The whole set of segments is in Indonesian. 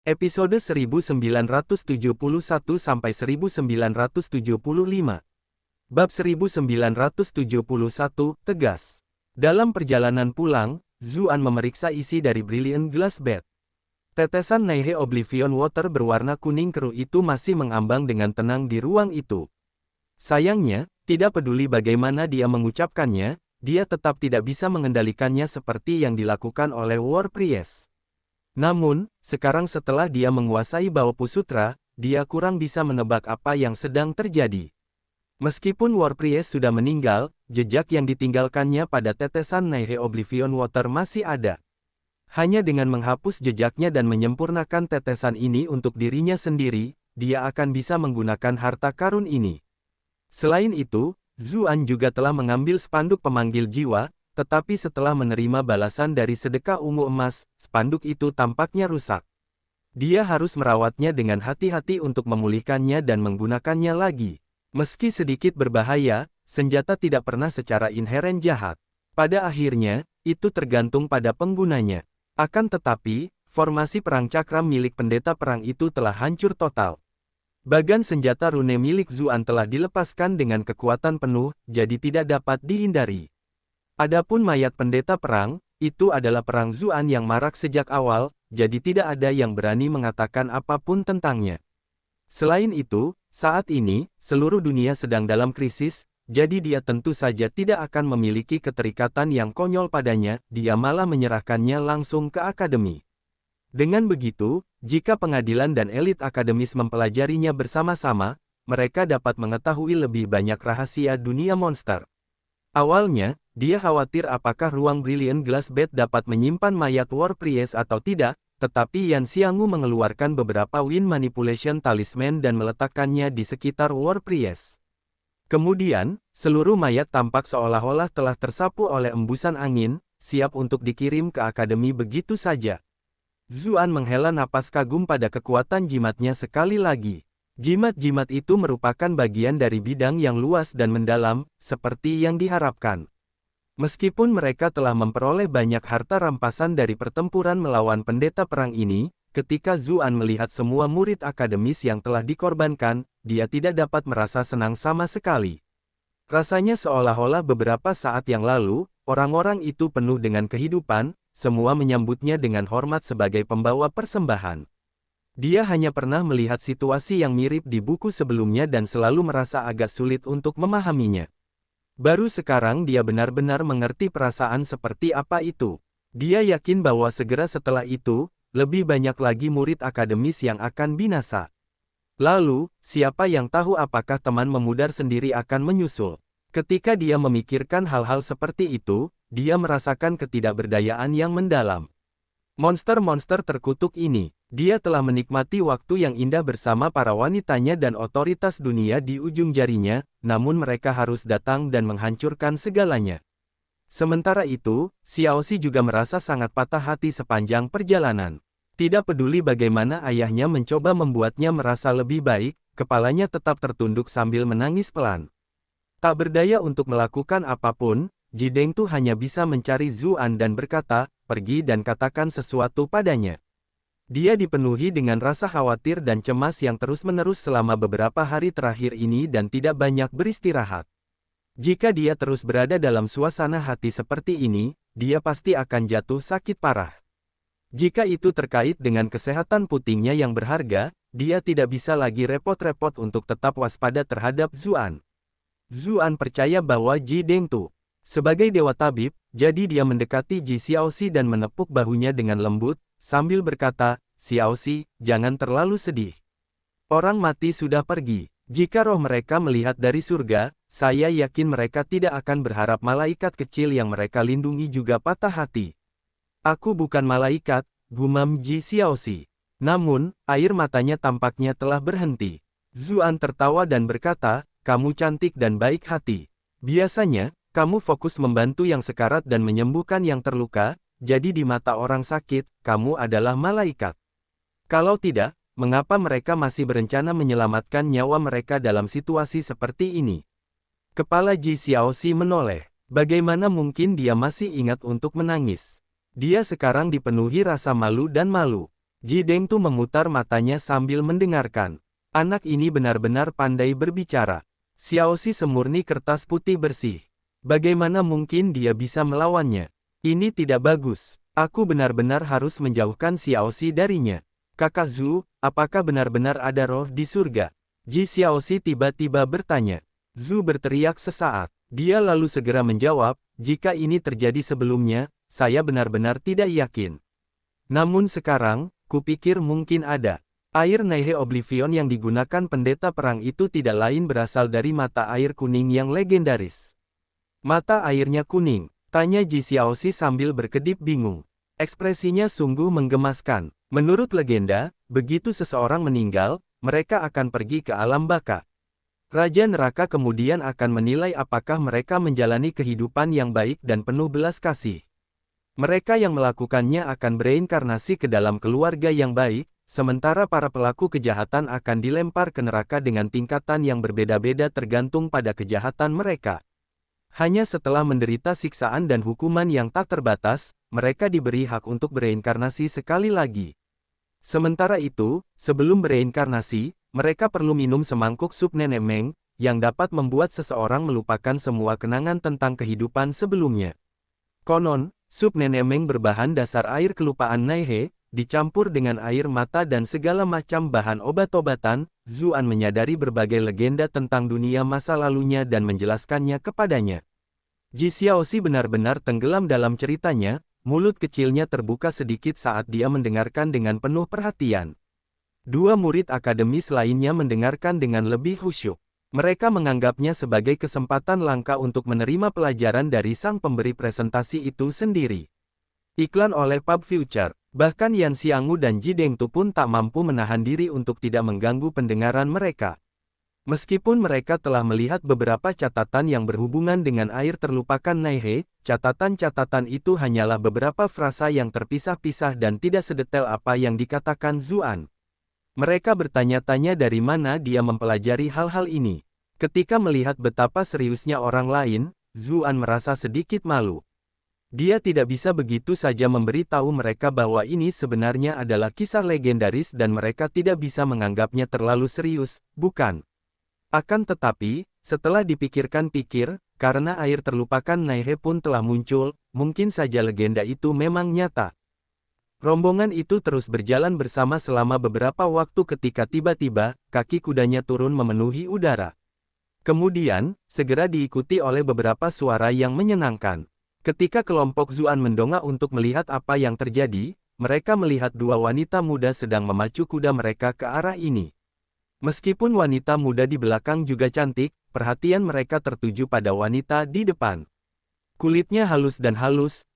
Episode 1971-1975. Bab 1971, tegas. Dalam perjalanan pulang, Zuan memeriksa isi dari Brilliant Glass Bed. Tetesan Naihe Oblivion Water berwarna kuning keruh itu masih mengambang dengan tenang di ruang itu. Sayangnya, tidak peduli bagaimana dia mengucapkannya, dia tetap tidak bisa mengendalikannya seperti yang dilakukan oleh War Priest. Namun, sekarang setelah dia menguasai Bao Pusutra, dia kurang bisa menebak apa yang sedang terjadi. Meskipun War Priest sudah meninggal, jejak yang ditinggalkannya pada tetesan Naihe Oblivion Water masih ada. Hanya dengan menghapus jejaknya dan menyempurnakan tetesan ini untuk dirinya sendiri, dia akan bisa menggunakan harta karun ini. Selain itu, Zuan juga telah mengambil spanduk pemanggil jiwa, tetapi setelah menerima balasan dari sedekah ungu emas, spanduk itu tampaknya rusak. Dia harus merawatnya dengan hati-hati untuk memulihkannya dan menggunakannya lagi. Meski sedikit berbahaya, senjata tidak pernah secara inheren jahat. Pada akhirnya, itu tergantung pada penggunanya. Akan tetapi, formasi perang cakram milik pendeta perang itu telah hancur total. Bagan senjata rune milik Zuan telah dilepaskan dengan kekuatan penuh, jadi tidak dapat dihindari. Adapun mayat pendeta perang, itu adalah perang Zuan yang marak sejak awal, jadi tidak ada yang berani mengatakan apapun tentangnya. Selain itu, saat ini, seluruh dunia sedang dalam krisis, jadi dia tentu saja tidak akan memiliki keterikatan yang konyol padanya, dia malah menyerahkannya langsung ke akademi. Dengan begitu, jika pengadilan dan elit akademis mempelajarinya bersama-sama, mereka dapat mengetahui lebih banyak rahasia dunia monster. Awalnya, dia khawatir apakah ruang Brilliant Glass Bed dapat menyimpan mayat War Priest atau tidak, tetapi Yan Xianggu mengeluarkan beberapa Wind Manipulation Talisman dan meletakkannya di sekitar War Priest. Kemudian, seluruh mayat tampak seolah-olah telah tersapu oleh embusan angin, siap untuk dikirim ke akademi begitu saja. Zuan menghela napas kagum pada kekuatan jimatnya sekali lagi. Jimat-jimat itu merupakan bagian dari bidang yang luas dan mendalam, seperti yang diharapkan. Meskipun mereka telah memperoleh banyak harta rampasan dari pertempuran melawan pendeta perang ini, ketika Zuan melihat semua murid akademis yang telah dikorbankan, dia tidak dapat merasa senang sama sekali. Rasanya seolah-olah beberapa saat yang lalu, orang-orang itu penuh dengan kehidupan, semua menyambutnya dengan hormat sebagai pembawa persembahan. Dia hanya pernah melihat situasi yang mirip di buku sebelumnya dan selalu merasa agak sulit untuk memahaminya. Baru sekarang dia benar-benar mengerti perasaan seperti apa itu. Dia yakin bahwa segera setelah itu, lebih banyak lagi murid akademis yang akan binasa. Lalu, siapa yang tahu apakah teman memudar sendiri akan menyusul. Ketika dia memikirkan hal-hal seperti itu, dia merasakan ketidakberdayaan yang mendalam. Monster-monster terkutuk ini, dia telah menikmati waktu yang indah bersama para wanitanya dan otoritas dunia di ujung jarinya, namun mereka harus datang dan menghancurkan segalanya. Sementara itu, Xiaoxi juga merasa sangat patah hati sepanjang perjalanan. Tidak peduli bagaimana ayahnya mencoba membuatnya merasa lebih baik, kepalanya tetap tertunduk sambil menangis pelan. Tak berdaya untuk melakukan apapun, Ji Dengtu hanya bisa mencari Zuan dan berkata, pergi dan katakan sesuatu padanya. Dia dipenuhi dengan rasa khawatir dan cemas yang terus-menerus selama beberapa hari terakhir ini dan tidak banyak beristirahat. Jika dia terus berada dalam suasana hati seperti ini, dia pasti akan jatuh sakit parah. Jika itu terkait dengan kesehatan putingnya yang berharga, dia tidak bisa lagi repot-repot untuk tetap waspada terhadap Zuan. Zuan percaya bahwa Ji Dengtu sebagai dewa tabib, jadi dia mendekati Ji Xiaoxi dan menepuk bahunya dengan lembut, sambil berkata, Xiaoxi, jangan terlalu sedih. Orang mati sudah pergi. Jika roh mereka melihat dari surga, saya yakin mereka tidak akan berharap malaikat kecil yang mereka lindungi juga patah hati. Aku bukan malaikat, gumam Ji Xiaoxi. Namun, air matanya tampaknya telah berhenti. Zuan tertawa dan berkata, kamu cantik dan baik hati. Biasanya, kamu fokus membantu yang sekarat dan menyembuhkan yang terluka, jadi di mata orang sakit, kamu adalah malaikat. Kalau tidak, mengapa mereka masih berencana menyelamatkan nyawa mereka dalam situasi seperti ini? Kepala Ji Xiaoxi menoleh. Bagaimana mungkin dia masih ingat untuk menangis? Dia sekarang dipenuhi rasa malu dan malu. Ji Dengtu memutar matanya sambil mendengarkan. Anak ini benar-benar pandai berbicara. Xiaoxi semurni kertas putih bersih. Bagaimana mungkin dia bisa melawannya? Ini tidak bagus. Aku benar-benar harus menjauhkan Xiaoxi darinya. Kakak Zhu, apakah benar-benar ada roh di surga? Ji Xiaoxi tiba-tiba bertanya. Zhu berteriak sesaat. Dia lalu segera menjawab, jika ini terjadi sebelumnya, saya benar-benar tidak yakin. Namun sekarang, kupikir mungkin ada. Air Naihe Oblivion yang digunakan pendeta perang itu tidak lain berasal dari mata air kuning yang legendaris. Mata airnya kuning, tanya Ji Xiaoxi sambil berkedip bingung. Ekspresinya sungguh menggemaskan. Menurut legenda, begitu seseorang meninggal, mereka akan pergi ke alam baka. Raja neraka kemudian akan menilai apakah mereka menjalani kehidupan yang baik dan penuh belas kasih. Mereka yang melakukannya akan bereinkarnasi ke dalam keluarga yang baik, sementara para pelaku kejahatan akan dilempar ke neraka dengan tingkatan yang berbeda-beda tergantung pada kejahatan mereka. Hanya setelah menderita siksaan dan hukuman yang tak terbatas, mereka diberi hak untuk bereinkarnasi sekali lagi. Sementara itu, sebelum bereinkarnasi, mereka perlu minum semangkuk sup nenek Meng, yang dapat membuat seseorang melupakan semua kenangan tentang kehidupan sebelumnya. Konon, sup nenek Meng berbahan dasar air kelupaan Naihe, dicampur dengan air mata dan segala macam bahan obat-obatan. Zuan menyadari berbagai legenda tentang dunia masa lalunya dan menjelaskannya kepadanya. Ji Xiaoxi benar-benar tenggelam dalam ceritanya, mulut kecilnya terbuka sedikit saat dia mendengarkan dengan penuh perhatian. Dua murid akademis lainnya mendengarkan dengan lebih khusyuk. Mereka menganggapnya sebagai kesempatan langka untuk menerima pelajaran dari sang pemberi presentasi itu sendiri. Iklan oleh Pub Future, bahkan Yan Xianggu dan Ji Dengtu pun tak mampu menahan diri untuk tidak mengganggu pendengaran mereka. Meskipun mereka telah melihat beberapa catatan yang berhubungan dengan air terlupakan Naihe, catatan-catatan itu hanyalah beberapa frasa yang terpisah-pisah dan tidak sedetail apa yang dikatakan Zuan. Mereka bertanya-tanya dari mana dia mempelajari hal-hal ini. Ketika melihat betapa seriusnya orang lain, Zuan merasa sedikit malu. Dia tidak bisa begitu saja memberitahu mereka bahwa ini sebenarnya adalah kisah legendaris dan mereka tidak bisa menganggapnya terlalu serius, bukan? Akan tetapi, setelah dipikirkan-pikir, karena air terlupakan Naihe pun telah muncul, mungkin saja legenda itu memang nyata. Rombongan itu terus berjalan bersama selama beberapa waktu ketika tiba-tiba, kaki kudanya turun memenuhi udara. Kemudian, segera diikuti oleh beberapa suara yang menyenangkan. Ketika kelompok Zuan mendongak untuk melihat apa yang terjadi, mereka melihat dua wanita muda sedang memacu kuda mereka ke arah ini. Meskipun wanita muda di belakang juga cantik, perhatian mereka tertuju pada wanita di depan. Kulitnya halus,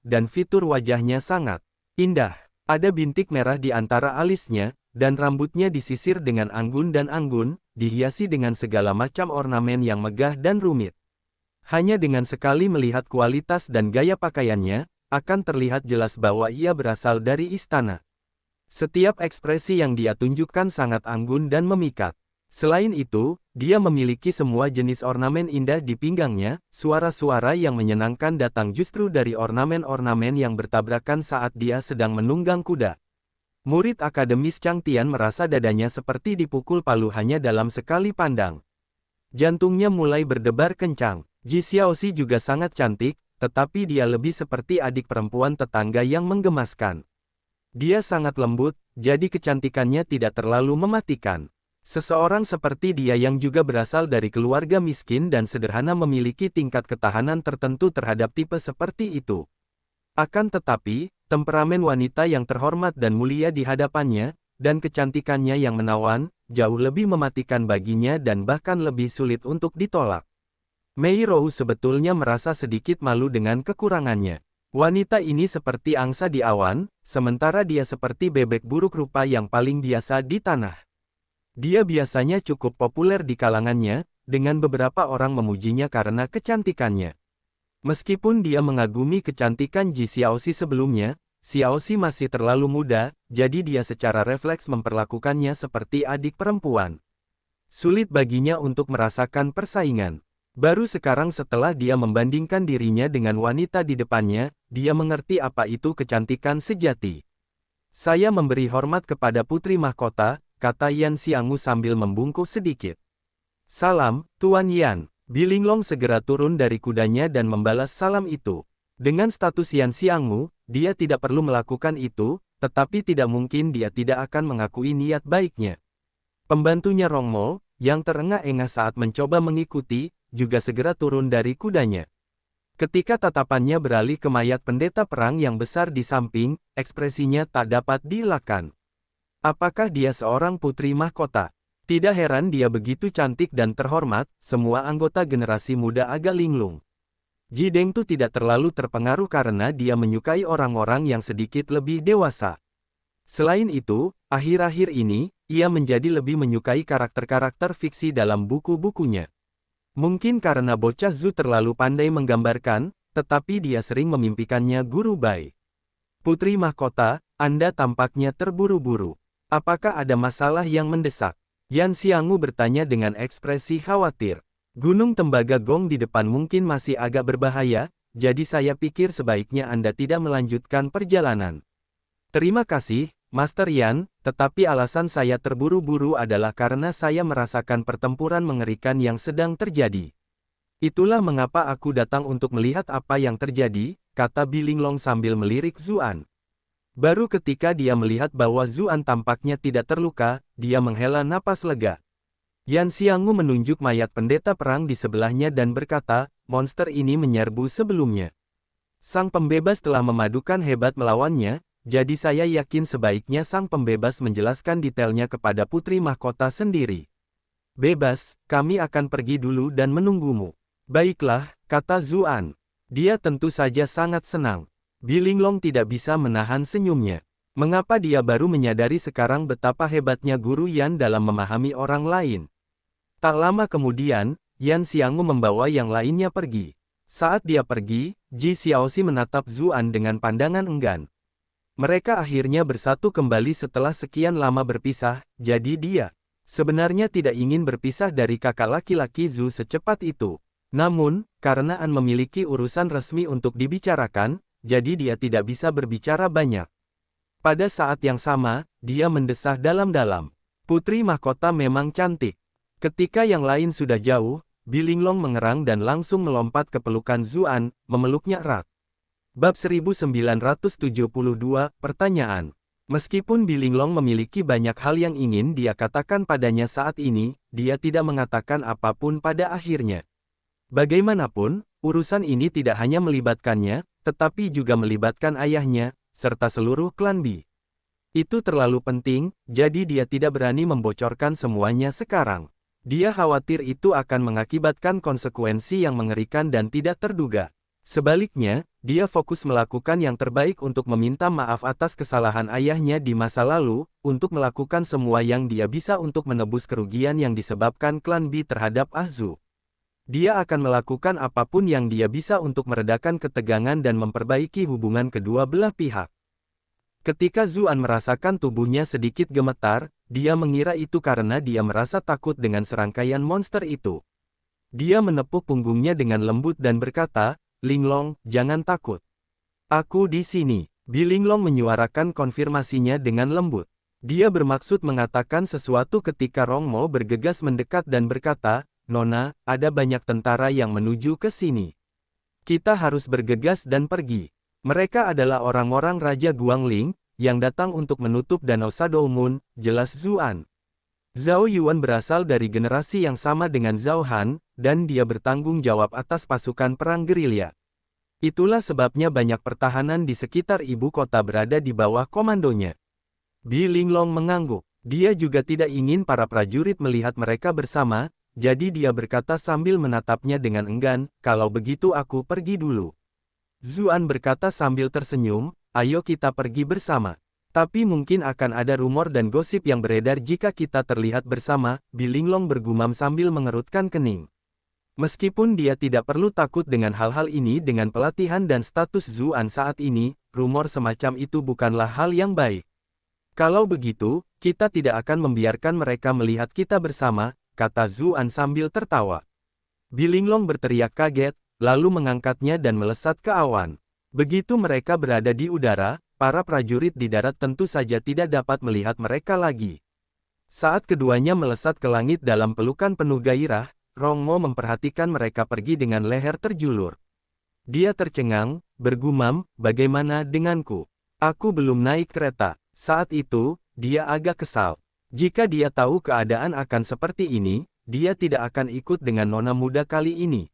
dan fitur wajahnya sangat indah. Ada bintik merah di antara alisnya, dan rambutnya disisir dengan anggun dan anggun, dihiasi dengan segala macam ornamen yang megah dan rumit. Hanya dengan sekali melihat kualitas dan gaya pakaiannya, akan terlihat jelas bahwa ia berasal dari istana. Setiap ekspresi yang dia tunjukkan sangat anggun dan memikat. Selain itu, dia memiliki semua jenis ornamen indah di pinggangnya. Suara-suara yang menyenangkan datang justru dari ornamen-ornamen yang bertabrakan saat dia sedang menunggang kuda. Murid akademis Chang Tian merasa dadanya seperti dipukul palu hanya dalam sekali pandang. Jantungnya mulai berdebar kencang. Ji Xiaoxi juga sangat cantik, tetapi dia lebih seperti adik perempuan tetangga yang menggemaskan. Dia sangat lembut, jadi kecantikannya tidak terlalu mematikan. Seseorang seperti dia yang juga berasal dari keluarga miskin dan sederhana memiliki tingkat ketahanan tertentu terhadap tipe seperti itu. Akan tetapi, temperamen wanita yang terhormat dan mulia di hadapannya, dan kecantikannya yang menawan, jauh lebih mematikan baginya dan bahkan lebih sulit untuk ditolak. Mei Rou sebetulnya merasa sedikit malu dengan kekurangannya. Wanita ini seperti angsa di awan, sementara dia seperti bebek buruk rupa yang paling biasa di tanah. Dia biasanya cukup populer di kalangannya, dengan beberapa orang memujinya karena kecantikannya. Meskipun dia mengagumi kecantikan Ji Xiaoxi sebelumnya, Xiaoxi masih terlalu muda, jadi dia secara refleks memperlakukannya seperti adik perempuan. Sulit baginya untuk merasakan persaingan. Baru sekarang setelah dia membandingkan dirinya dengan wanita di depannya, dia mengerti apa itu kecantikan sejati. Saya memberi hormat kepada Putri Mahkota, kata Yan Xiangmu sambil membungkuk sedikit. Salam, Tuan Yan. Bilinglong segera turun dari kudanya dan membalas salam itu. Dengan status Yan Xiangmu, dia tidak perlu melakukan itu, tetapi tidak mungkin dia tidak akan mengakui niat baiknya. Pembantunya Rongmo, yang terengah-engah saat mencoba mengikuti, juga segera turun dari kudanya. Ketika tatapannya beralih ke mayat pendeta perang yang besar di samping, ekspresinya tak dapat dielakkan. Apakah dia seorang putri mahkota? Tidak heran dia begitu cantik dan terhormat, semua anggota generasi muda agak linglung. Ji Dengtu tidak terlalu terpengaruh karena dia menyukai orang-orang yang sedikit lebih dewasa. Selain itu, akhir-akhir ini, ia menjadi lebih menyukai karakter-karakter fiksi dalam buku-bukunya. Mungkin karena bocah Zhu terlalu pandai menggambarkan, tetapi dia sering memimpikannya guru Bai. Putri Mahkota, Anda tampaknya terburu-buru. Apakah ada masalah yang mendesak? Yan Xiangmu bertanya dengan ekspresi khawatir. Gunung Tembaga Gong di depan mungkin masih agak berbahaya, jadi saya pikir sebaiknya Anda tidak melanjutkan perjalanan. Terima kasih, Master Yan, tetapi alasan saya terburu-buru adalah karena saya merasakan pertempuran mengerikan yang sedang terjadi. Itulah mengapa aku datang untuk melihat apa yang terjadi, kata Bilinglong sambil melirik Zuan. Baru ketika dia melihat bahwa Zuan tampaknya tidak terluka, dia menghela napas lega. Yan Xiangmu menunjuk mayat pendeta perang di sebelahnya dan berkata, monster ini menyerbu sebelumnya. Sang pembebas telah memadukan hebat melawannya, jadi saya yakin sebaiknya sang pembebas menjelaskan detailnya kepada Putri Mahkota sendiri. Bebas, kami akan pergi dulu dan menunggumu. Baiklah, kata Zuan. Dia tentu saja sangat senang. Bilinglong tidak bisa menahan senyumnya. Mengapa dia baru menyadari sekarang betapa hebatnya Guru Yan dalam memahami orang lain? Tak lama kemudian, Yan Xiangmu membawa yang lainnya pergi. Saat dia pergi, Ji Xiaoxi menatap Zuan dengan pandangan enggan. Mereka akhirnya bersatu kembali setelah sekian lama berpisah, jadi dia sebenarnya tidak ingin berpisah dari kakak laki-laki Zhu secepat itu. Namun, karena An memiliki urusan resmi untuk dibicarakan, jadi dia tidak bisa berbicara banyak. Pada saat yang sama, dia mendesah dalam-dalam. Putri Mahkota memang cantik. Ketika yang lain sudah jauh, Bilinglong mengerang dan langsung melompat ke pelukan Zuan, memeluknya erat. Bab 1972, Pertanyaan. Meskipun Bilinglong memiliki banyak hal yang ingin dia katakan padanya saat ini, dia tidak mengatakan apapun pada akhirnya. Bagaimanapun, urusan ini tidak hanya melibatkannya, tetapi juga melibatkan ayahnya, serta seluruh klan Bi. Itu terlalu penting, jadi dia tidak berani membocorkan semuanya sekarang. Dia khawatir itu akan mengakibatkan konsekuensi yang mengerikan dan tidak terduga. Sebaliknya, dia fokus melakukan yang terbaik untuk meminta maaf atas kesalahan ayahnya di masa lalu, untuk melakukan semua yang dia bisa untuk menebus kerugian yang disebabkan klan Bi terhadap Zhu. Dia akan melakukan apapun yang dia bisa untuk meredakan ketegangan dan memperbaiki hubungan kedua belah pihak. Ketika Zuan merasakan tubuhnya sedikit gemetar, dia mengira itu karena dia merasa takut dengan serangkaian monster itu. Dia menepuk punggungnya dengan lembut dan berkata, Linglong, jangan takut. Aku di sini. Bilinglong menyuarakan konfirmasinya dengan lembut. Dia bermaksud mengatakan sesuatu ketika Rongmo bergegas mendekat dan berkata, Nona, ada banyak tentara yang menuju ke sini. Kita harus bergegas dan pergi. Mereka adalah orang-orang Raja Guangling, yang datang untuk menutup Danau Shadow Moon, jelas Zuan. Zhao Yuan berasal dari generasi yang sama dengan Zhao Han, dan dia bertanggung jawab atas pasukan perang gerilya. Itulah sebabnya banyak pertahanan di sekitar ibu kota berada di bawah komandonya. Bilinglong mengangguk. Dia juga tidak ingin para prajurit melihat mereka bersama, jadi dia berkata sambil menatapnya dengan enggan, kalau begitu aku pergi dulu. Zuan berkata sambil tersenyum, ayo kita pergi bersama. Tapi mungkin akan ada rumor dan gosip yang beredar jika kita terlihat bersama, Bilinglong bergumam sambil mengerutkan kening. Meskipun dia tidak perlu takut dengan hal-hal ini dengan pelatihan dan status Zuan saat ini, rumor semacam itu bukanlah hal yang baik. Kalau begitu, kita tidak akan membiarkan mereka melihat kita bersama, kata Zuan sambil tertawa. Bilinglong berteriak kaget, lalu mengangkatnya dan melesat ke awan. Begitu mereka berada di udara, para prajurit di darat tentu saja tidak dapat melihat mereka lagi. Saat keduanya melesat ke langit dalam pelukan penuh gairah, Rongmo memperhatikan mereka pergi dengan leher terjulur. Dia tercengang, bergumam, "Bagaimana denganku? Aku belum naik kereta." Saat itu, dia agak kesal. Jika dia tahu keadaan akan seperti ini, dia tidak akan ikut dengan nona muda kali ini.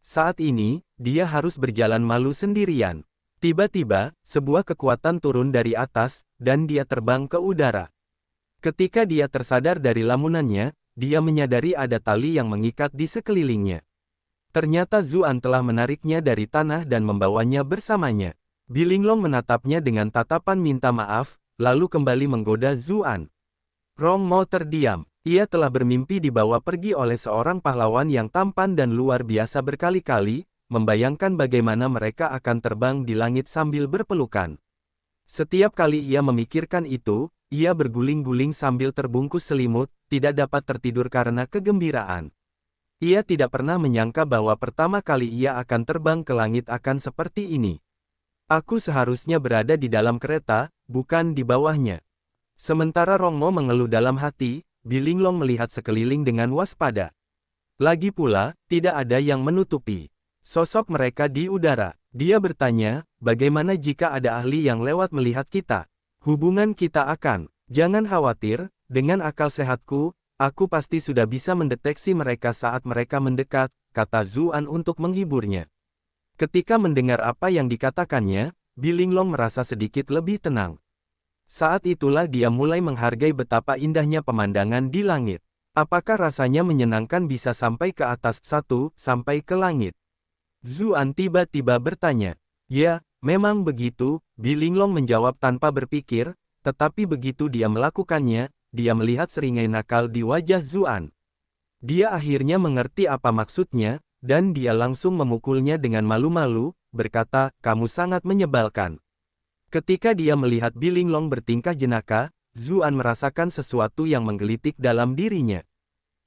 Saat ini, dia harus berjalan malu sendirian. Tiba-tiba, sebuah kekuatan turun dari atas, dan dia terbang ke udara. Ketika dia tersadar dari lamunannya, dia menyadari ada tali yang mengikat di sekelilingnya. Ternyata Zuan telah menariknya dari tanah dan membawanya bersamanya. Bilinglong menatapnya dengan tatapan minta maaf, lalu kembali menggoda Zuan. Rongmo terdiam. Ia telah bermimpi dibawa pergi oleh seorang pahlawan yang tampan dan luar biasa berkali-kali, membayangkan bagaimana mereka akan terbang di langit sambil berpelukan. Setiap kali ia memikirkan itu, ia berguling-guling sambil terbungkus selimut, tidak dapat tertidur karena kegembiraan. Ia tidak pernah menyangka bahwa pertama kali ia akan terbang ke langit akan seperti ini. Aku seharusnya berada di dalam kereta, bukan di bawahnya. Sementara Rongmo mengeluh dalam hati, Bilinglong melihat sekeliling dengan waspada. Lagi pula, tidak ada yang menutupi sosok mereka di udara. Dia bertanya, "Bagaimana jika ada ahli yang lewat melihat kita? Hubungan kita akan..." "Jangan khawatir, dengan akal sehatku, aku pasti sudah bisa mendeteksi mereka saat mereka mendekat," kata Zuan untuk menghiburnya. Ketika mendengar apa yang dikatakannya, Bilinglong merasa sedikit lebih tenang. Saat itulah dia mulai menghargai betapa indahnya pemandangan di langit. Apakah rasanya menyenangkan bisa sampai ke atas sampai ke langit? Zuan tiba-tiba bertanya. "Ya, memang begitu," Bilinglong menjawab tanpa berpikir, tetapi begitu dia melakukannya, dia melihat seringai nakal di wajah Zuan. Dia akhirnya mengerti apa maksudnya, dan dia langsung memukulnya dengan malu-malu, berkata, "Kamu sangat menyebalkan." Ketika dia melihat Bilinglong bertingkah jenaka, Zuan merasakan sesuatu yang menggelitik dalam dirinya.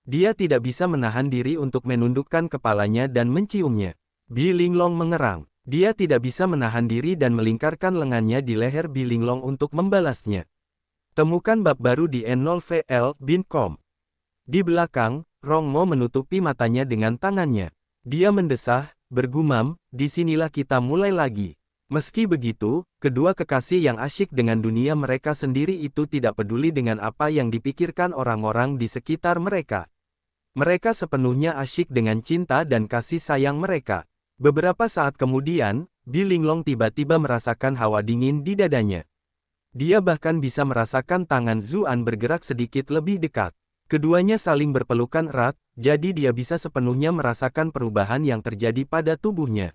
Dia tidak bisa menahan diri untuk menundukkan kepalanya dan menciumnya. Bilinglong mengerang. Dia tidak bisa menahan diri dan melingkarkan lengannya di leher Bilinglong untuk membalasnya. Temukan bab baru di n0vl.com. Di belakang, Rongmo menutupi matanya dengan tangannya. Dia mendesah, bergumam, "Disinilah kita mulai lagi." Meski begitu, kedua kekasih yang asyik dengan dunia mereka sendiri itu tidak peduli dengan apa yang dipikirkan orang-orang di sekitar mereka. Mereka sepenuhnya asyik dengan cinta dan kasih sayang mereka. Beberapa saat kemudian, Bilinglong tiba-tiba merasakan hawa dingin di dadanya. Dia bahkan bisa merasakan tangan Zuan bergerak sedikit lebih dekat. Keduanya saling berpelukan erat, jadi dia bisa sepenuhnya merasakan perubahan yang terjadi pada tubuhnya.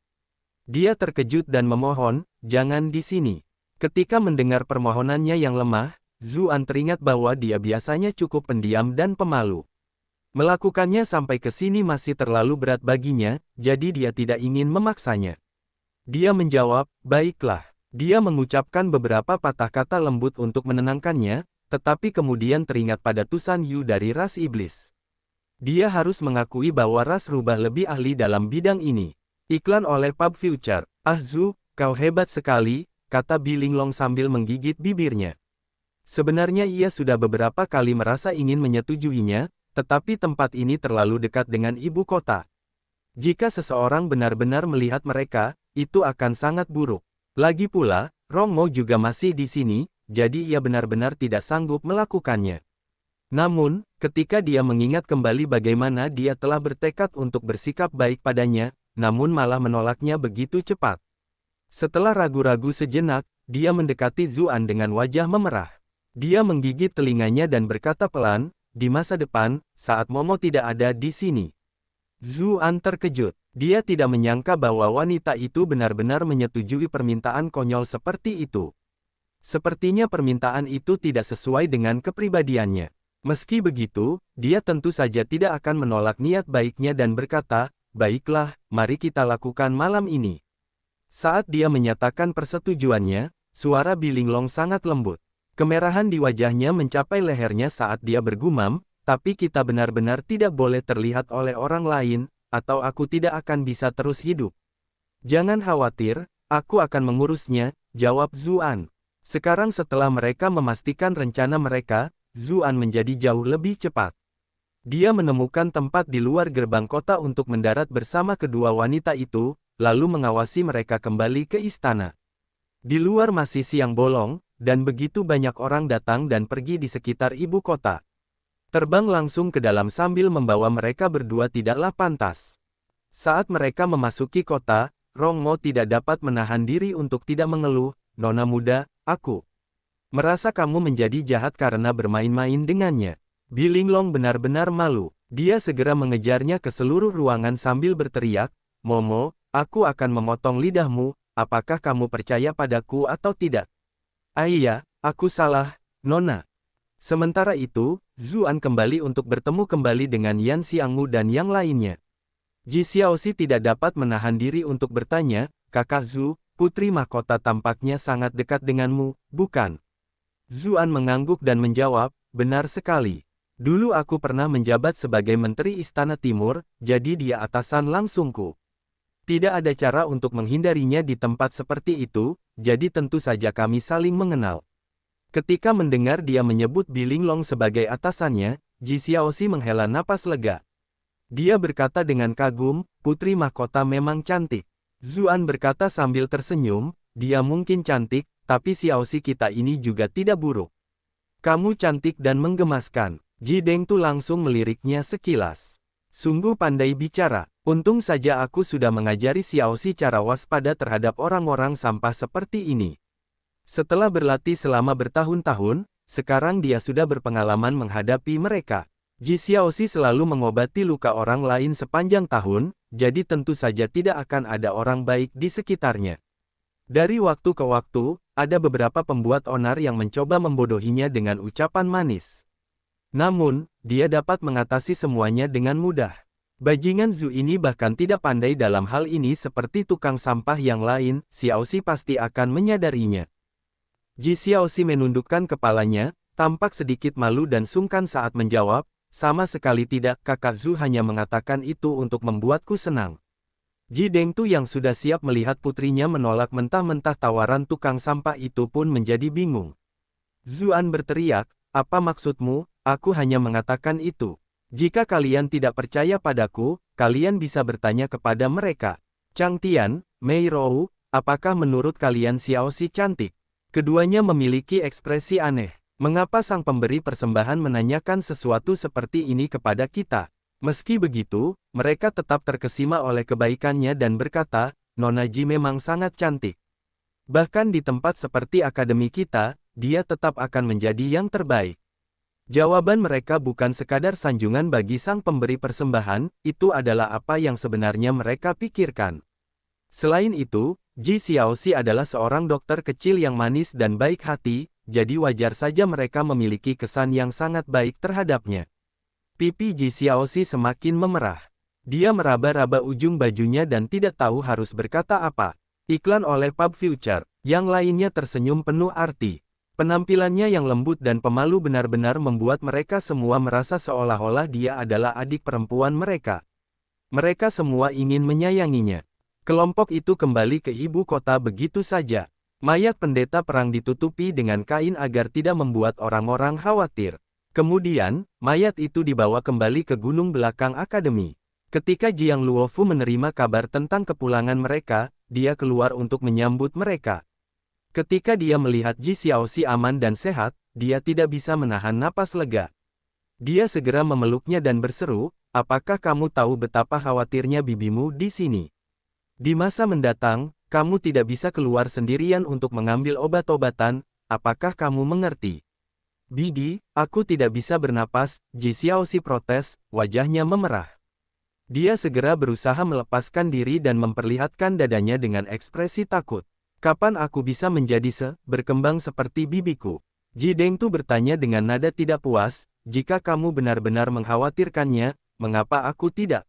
Dia terkejut dan memohon, "Jangan di sini." Ketika mendengar permohonannya yang lemah, Zuan teringat bahwa dia biasanya cukup pendiam dan pemalu. Melakukannya sampai ke sini masih terlalu berat baginya, jadi dia tidak ingin memaksanya. Dia menjawab, "Baiklah." Dia mengucapkan beberapa patah kata lembut untuk menenangkannya, tetapi kemudian teringat pada Tusan Yu dari ras iblis. Dia harus mengakui bahwa ras rubah lebih ahli dalam bidang ini. Iklan oleh Pub Future. "Ah Zu, kau hebat sekali," kata Bilinglong sambil menggigit bibirnya. Sebenarnya ia sudah beberapa kali merasa ingin menyetujuinya, tetapi tempat ini terlalu dekat dengan ibu kota. Jika seseorang benar-benar melihat mereka, itu akan sangat buruk. Lagi pula, Rongmo juga masih di sini, jadi ia benar-benar tidak sanggup melakukannya. Namun, ketika dia mengingat kembali bagaimana dia telah bertekad untuk bersikap baik padanya, namun malah menolaknya begitu cepat. Setelah ragu-ragu sejenak, dia mendekati Zuan dengan wajah memerah. Dia menggigit telinganya dan berkata pelan, "Di masa depan, saat Momo tidak ada di sini." Zuan terkejut. Dia tidak menyangka bahwa wanita itu benar-benar menyetujui permintaan konyol seperti itu. Sepertinya permintaan itu tidak sesuai dengan kepribadiannya. Meski begitu, dia tentu saja tidak akan menolak niat baiknya dan berkata, "Baiklah, mari kita lakukan malam ini." Saat dia menyatakan persetujuannya, suara Bilinglong sangat lembut. Kemerahan di wajahnya mencapai lehernya saat dia bergumam, "Tapi kita benar-benar tidak boleh terlihat oleh orang lain, atau aku tidak akan bisa terus hidup." "Jangan khawatir, aku akan mengurusnya," jawab Zuan. Sekarang setelah mereka memastikan rencana mereka, Zuan menjadi jauh lebih cepat. Dia menemukan tempat di luar gerbang kota untuk mendarat bersama kedua wanita itu, lalu mengawasi mereka kembali ke istana. Di luar masih siang bolong, dan begitu banyak orang datang dan pergi di sekitar ibu kota. Terbang langsung ke dalam sambil membawa mereka berdua tidaklah pantas. Saat mereka memasuki kota, Rong Mo tidak dapat menahan diri untuk tidak mengeluh, "Nona muda, aku merasa kamu menjadi jahat karena bermain-main dengannya." Bilinglong benar-benar malu. Dia segera mengejarnya ke seluruh ruangan sambil berteriak, "Momo, aku akan memotong lidahmu, apakah kamu percaya padaku atau tidak?" "Iya, aku salah, Nona." Sementara itu, Zuan kembali untuk bertemu kembali dengan Yan Xiangmu dan yang lainnya. Ji Xiaoxi tidak dapat menahan diri untuk bertanya, "Kakak Zhu, putri mahkota tampaknya sangat dekat denganmu, bukan?" Zuan mengangguk dan menjawab, "Benar sekali. Dulu aku pernah menjabat sebagai Menteri Istana Timur, jadi dia atasan langsungku. Tidak ada cara untuk menghindarinya di tempat seperti itu, jadi tentu saja kami saling mengenal." Ketika mendengar dia menyebut Bilinglong sebagai atasannya, Ji Xiaoxi menghela napas lega. Dia berkata dengan kagum, "Putri mahkota memang cantik." Zuan berkata sambil tersenyum, "Dia mungkin cantik, tapi Xiaoxi kita ini juga tidak buruk. Kamu cantik dan menggemaskan." Ji Dengtu langsung meliriknya sekilas. "Sungguh pandai bicara. Untung saja aku sudah mengajari Xiaoxi cara waspada terhadap orang-orang sampah seperti ini. Setelah berlatih selama bertahun-tahun, sekarang dia sudah berpengalaman menghadapi mereka." Ji Xiaoxi selalu mengobati luka orang lain sepanjang tahun, jadi tentu saja tidak akan ada orang baik di sekitarnya. Dari waktu ke waktu, ada beberapa pembuat onar yang mencoba membodohinya dengan ucapan manis. Namun, dia dapat mengatasi semuanya dengan mudah. Bajingan Zhu ini bahkan tidak pandai dalam hal ini seperti tukang sampah yang lain, Xiaoxi pasti akan menyadarinya. Ji Xiaoxi menundukkan kepalanya, tampak sedikit malu dan sungkan saat menjawab, "Sama sekali tidak, Kakak Zhu hanya mengatakan itu untuk membuatku senang." Ji Dengtu yang sudah siap melihat putrinya menolak mentah-mentah tawaran tukang sampah itu pun menjadi bingung. Zuan berteriak, "Apa maksudmu? Aku hanya mengatakan itu. Jika kalian tidak percaya padaku, kalian bisa bertanya kepada mereka. Chang Tian, Mei Rou, apakah menurut kalian Xiaoxi cantik?" Keduanya memiliki ekspresi aneh. Mengapa sang pemberi persembahan menanyakan sesuatu seperti ini kepada kita? Meski begitu, mereka tetap terkesima oleh kebaikannya dan berkata, "Nona Ji memang sangat cantik. Bahkan di tempat seperti akademi kita, dia tetap akan menjadi yang terbaik." Jawaban mereka bukan sekadar sanjungan bagi sang pemberi persembahan, itu adalah apa yang sebenarnya mereka pikirkan. Selain itu, Ji Xiaoxi adalah seorang dokter kecil yang manis dan baik hati, jadi wajar saja mereka memiliki kesan yang sangat baik terhadapnya. Pipi Ji Xiaoxi semakin memerah. Dia meraba-raba ujung bajunya dan tidak tahu harus berkata apa. Iklan oleh Pub Future, yang lainnya tersenyum penuh arti. Penampilannya yang lembut dan pemalu benar-benar membuat mereka semua merasa seolah-olah dia adalah adik perempuan mereka. Mereka semua ingin menyayanginya. Kelompok itu kembali ke ibu kota begitu saja. Mayat pendeta perang ditutupi dengan kain agar tidak membuat orang-orang khawatir. Kemudian, mayat itu dibawa kembali ke gunung belakang akademi. Ketika Jiang Luofu menerima kabar tentang kepulangan mereka, dia keluar untuk menyambut mereka. Ketika dia melihat Ji Xiaoxi aman dan sehat, dia tidak bisa menahan napas lega. Dia segera memeluknya dan berseru, "Apakah kamu tahu betapa khawatirnya bibimu di sini? Di masa mendatang, kamu tidak bisa keluar sendirian untuk mengambil obat-obatan, apakah kamu mengerti?" "Bibi, aku tidak bisa bernapas," Ji Xiaoxi protes, wajahnya memerah. Dia segera berusaha melepaskan diri dan memperlihatkan dadanya dengan ekspresi takut. "Kapan aku bisa menjadi berkembang seperti bibiku?" Ji Dengtu bertanya dengan nada tidak puas, "Jika kamu benar-benar mengkhawatirkannya, mengapa aku tidak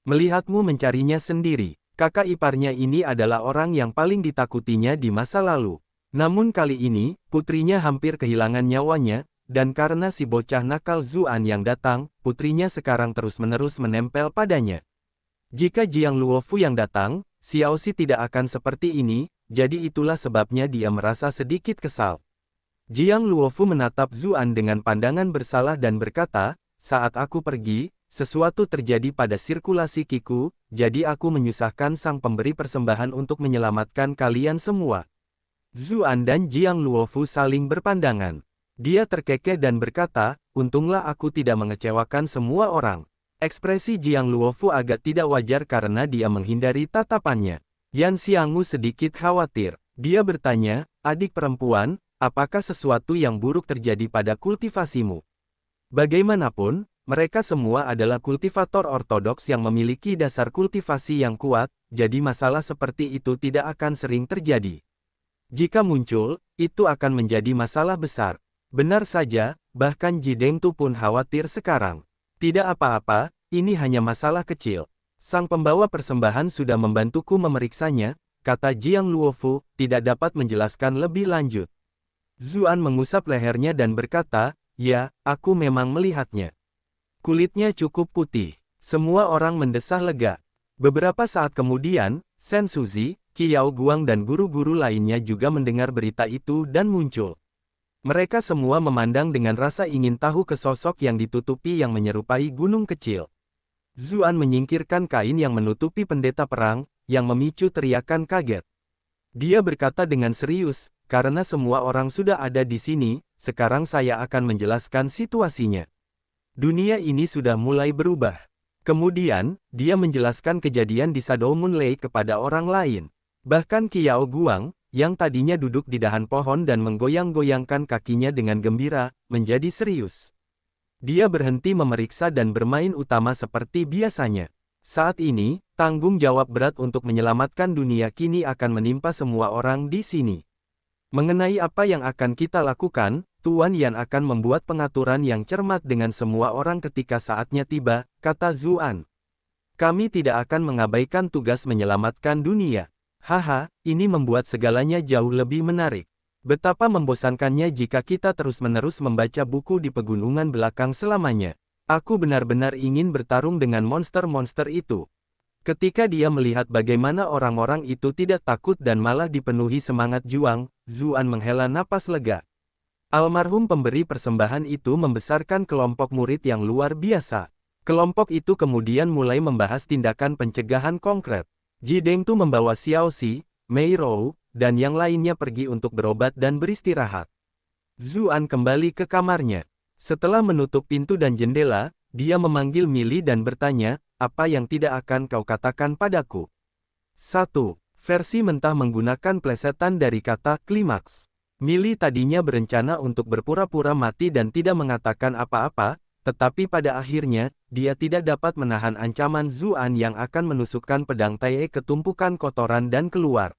melihatmu mencarinya sendiri?" Kakak iparnya ini adalah orang yang paling ditakutinya di masa lalu. Namun kali ini, putrinya hampir kehilangan nyawanya, dan karena si bocah nakal Zuan yang datang, putrinya sekarang terus-menerus menempel padanya. Jika Jiang Luofu yang datang, Xiaoxi tidak akan seperti ini, jadi itulah sebabnya dia merasa sedikit kesal. Jiang Luofu menatap Zuan dengan pandangan bersalah dan berkata, saat aku pergi, sesuatu terjadi pada sirkulasi Kiku, jadi aku menyusahkan sang pemberi persembahan untuk menyelamatkan kalian semua. Zuan dan Jiang Luofu saling berpandangan. Dia terkekeh dan berkata, untunglah aku tidak mengecewakan semua orang. Ekspresi Jiang Luofu agak tidak wajar karena dia menghindari tatapannya. Yan Xiangmu sedikit khawatir. Dia bertanya, adik perempuan, apakah sesuatu yang buruk terjadi pada kultivasimu? Bagaimanapun, mereka semua adalah kultivator ortodoks yang memiliki dasar kultivasi yang kuat, jadi masalah seperti itu tidak akan sering terjadi. Jika muncul, itu akan menjadi masalah besar. Benar saja, bahkan Ji Dengtu pun khawatir sekarang. Tidak apa-apa, ini hanya masalah kecil. Sang pembawa persembahan sudah membantuku memeriksanya, kata Jiang Luofu, tidak dapat menjelaskan lebih lanjut. Zuan mengusap lehernya dan berkata, ya, aku memang melihatnya. Kulitnya cukup putih. Semua orang mendesah lega. Beberapa saat kemudian, Shen Suzi, Qiao Guang dan guru-guru lainnya juga mendengar berita itu dan muncul. Mereka semua memandang dengan rasa ingin tahu ke sosok yang ditutupi yang menyerupai gunung kecil. Zuan menyingkirkan kain yang menutupi pendeta perang, yang memicu teriakan kaget. Dia berkata dengan serius, karena semua orang sudah ada di sini, sekarang saya akan menjelaskan situasinya. Dunia ini sudah mulai berubah. Kemudian, dia menjelaskan kejadian di Shadow Moon Lake kepada orang lain. Bahkan Qiao Guang, yang tadinya duduk di dahan pohon dan menggoyang-goyangkan kakinya dengan gembira, menjadi serius. Dia berhenti memeriksa dan bermain utama seperti biasanya. Saat ini, tanggung jawab berat untuk menyelamatkan dunia kini akan menimpa semua orang di sini. Mengenai apa yang akan kita lakukan, Tuan Yan akan membuat pengaturan yang cermat dengan semua orang ketika saatnya tiba, kata Zuan. Kami tidak akan mengabaikan tugas menyelamatkan dunia. Haha, ini membuat segalanya jauh lebih menarik. Betapa membosankannya jika kita terus-menerus membaca buku di pegunungan belakang selamanya. Aku benar-benar ingin bertarung dengan monster-monster itu. Ketika dia melihat bagaimana orang-orang itu tidak takut dan malah dipenuhi semangat juang, Zuan menghela napas lega. Almarhum pemberi persembahan itu membesarkan kelompok murid yang luar biasa. Kelompok itu kemudian mulai membahas tindakan pencegahan konkret. Ji Dengtu membawa Xiao Xi, Mei Rou, dan yang lainnya pergi untuk berobat dan beristirahat. Zuan kembali ke kamarnya. Setelah menutup pintu dan jendela, dia memanggil Mili dan bertanya, apa yang tidak akan kau katakan padaku? 1. Versi mentah menggunakan plesetan dari kata klimaks. Mili tadinya berencana untuk berpura-pura mati dan tidak mengatakan apa-apa, tetapi pada akhirnya, dia tidak dapat menahan ancaman Zuan yang akan menusukkan pedang Tai ke tumpukan kotoran dan keluar.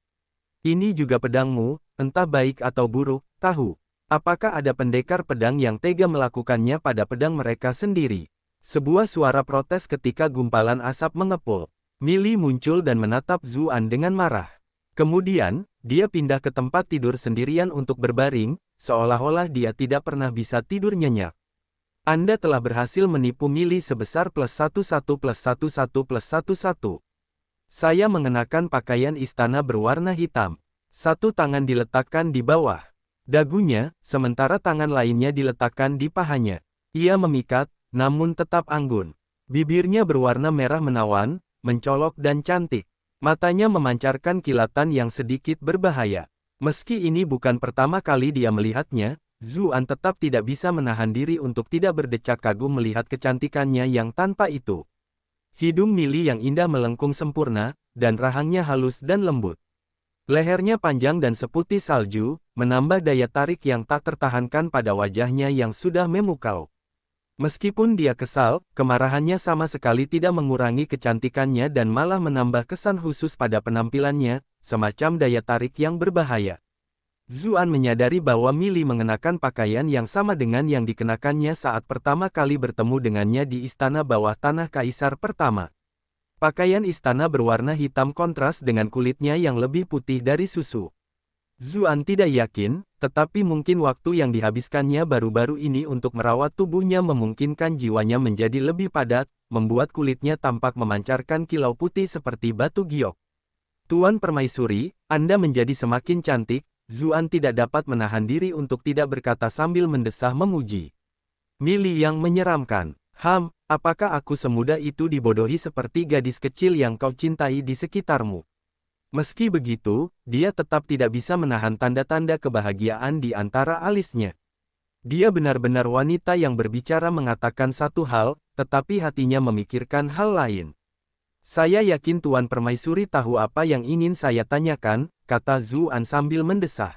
Ini juga pedangmu, entah baik atau buruk, tahu. Apakah ada pendekar pedang yang tega melakukannya pada pedang mereka sendiri? Sebuah suara protes ketika gumpalan asap mengepul. Mili muncul dan menatap Zuan dengan marah. Kemudian, dia pindah ke tempat tidur sendirian untuk berbaring, seolah-olah dia tidak pernah bisa tidur nyenyak. Anda telah berhasil menipu Mili sebesar +11+11+11. Saya mengenakan pakaian istana berwarna hitam. Satu tangan diletakkan di bawah dagunya, sementara tangan lainnya diletakkan di pahanya. Ia memikat, namun tetap anggun. Bibirnya berwarna merah menawan, mencolok dan cantik. Matanya memancarkan kilatan yang sedikit berbahaya. Meski ini bukan pertama kali dia melihatnya, Zuan tetap tidak bisa menahan diri untuk tidak berdecak kagum melihat kecantikannya yang tanpa itu. Hidung Mili yang indah melengkung sempurna, dan rahangnya halus dan lembut. Lehernya panjang dan seputih salju, menambah daya tarik yang tak tertahankan pada wajahnya yang sudah memukau. Meskipun dia kesal, kemarahannya sama sekali tidak mengurangi kecantikannya dan malah menambah kesan khusus pada penampilannya, semacam daya tarik yang berbahaya. Zuan menyadari bahwa Mili mengenakan pakaian yang sama dengan yang dikenakannya saat pertama kali bertemu dengannya di istana bawah tanah kaisar pertama. Pakaian istana berwarna hitam kontras dengan kulitnya yang lebih putih dari susu. Zuan tidak yakin, tetapi mungkin waktu yang dihabiskannya baru-baru ini untuk merawat tubuhnya memungkinkan jiwanya menjadi lebih padat, membuat kulitnya tampak memancarkan kilau putih seperti batu giok. Tuan Permaisuri, Anda menjadi semakin cantik. Zuan tidak dapat menahan diri untuk tidak berkata sambil mendesah memuji. Millie yang menyeramkan. Apakah aku semudah itu dibodohi seperti gadis kecil yang kau cintai di sekitarmu? Meski begitu, dia tetap tidak bisa menahan tanda-tanda kebahagiaan di antara alisnya. Dia benar-benar wanita yang berbicara mengatakan satu hal, tetapi hatinya memikirkan hal lain. Saya yakin Tuan Permaisuri tahu apa yang ingin saya tanyakan, kata Zuan sambil mendesah.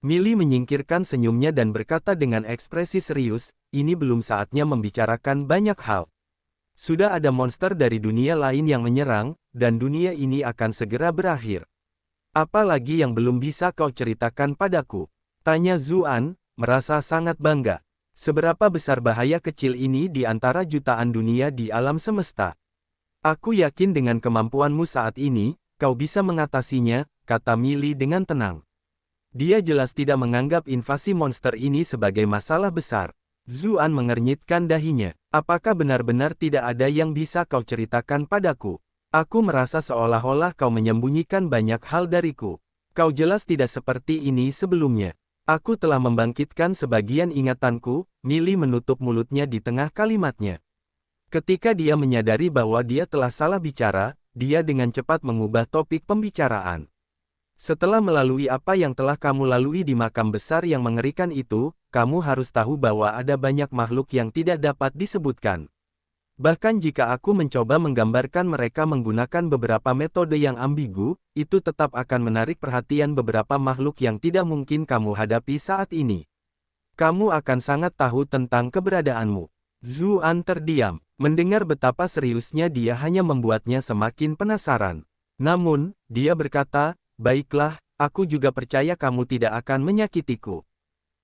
Millie menyingkirkan senyumnya dan berkata dengan ekspresi serius, ini belum saatnya membicarakan banyak hal. Sudah ada monster dari dunia lain yang menyerang, dan dunia ini akan segera berakhir. Apa lagi yang belum bisa kau ceritakan padaku? Tanya Zuan, merasa sangat bangga. Seberapa besar bahaya kecil ini di antara jutaan dunia di alam semesta? Aku yakin dengan kemampuanmu saat ini, kau bisa mengatasinya, kata Millie dengan tenang. Dia jelas tidak menganggap invasi monster ini sebagai masalah besar. Zuan mengernyitkan dahinya. Apakah benar-benar tidak ada yang bisa kau ceritakan padaku? Aku merasa seolah-olah kau menyembunyikan banyak hal dariku. Kau jelas tidak seperti ini sebelumnya. Aku telah membangkitkan sebagian ingatanku. Millie menutup mulutnya di tengah kalimatnya. Ketika dia menyadari bahwa dia telah salah bicara, dia dengan cepat mengubah topik pembicaraan. Setelah melalui apa yang telah kamu lalui di makam besar yang mengerikan itu, kamu harus tahu bahwa ada banyak makhluk yang tidak dapat disebutkan. Bahkan jika aku mencoba menggambarkan mereka menggunakan beberapa metode yang ambigu, itu tetap akan menarik perhatian beberapa makhluk yang tidak mungkin kamu hadapi saat ini. Kamu akan sangat tahu tentang keberadaanmu. Zuan terdiam. Mendengar betapa seriusnya dia hanya membuatnya semakin penasaran. Namun, dia berkata, baiklah, aku juga percaya kamu tidak akan menyakitiku.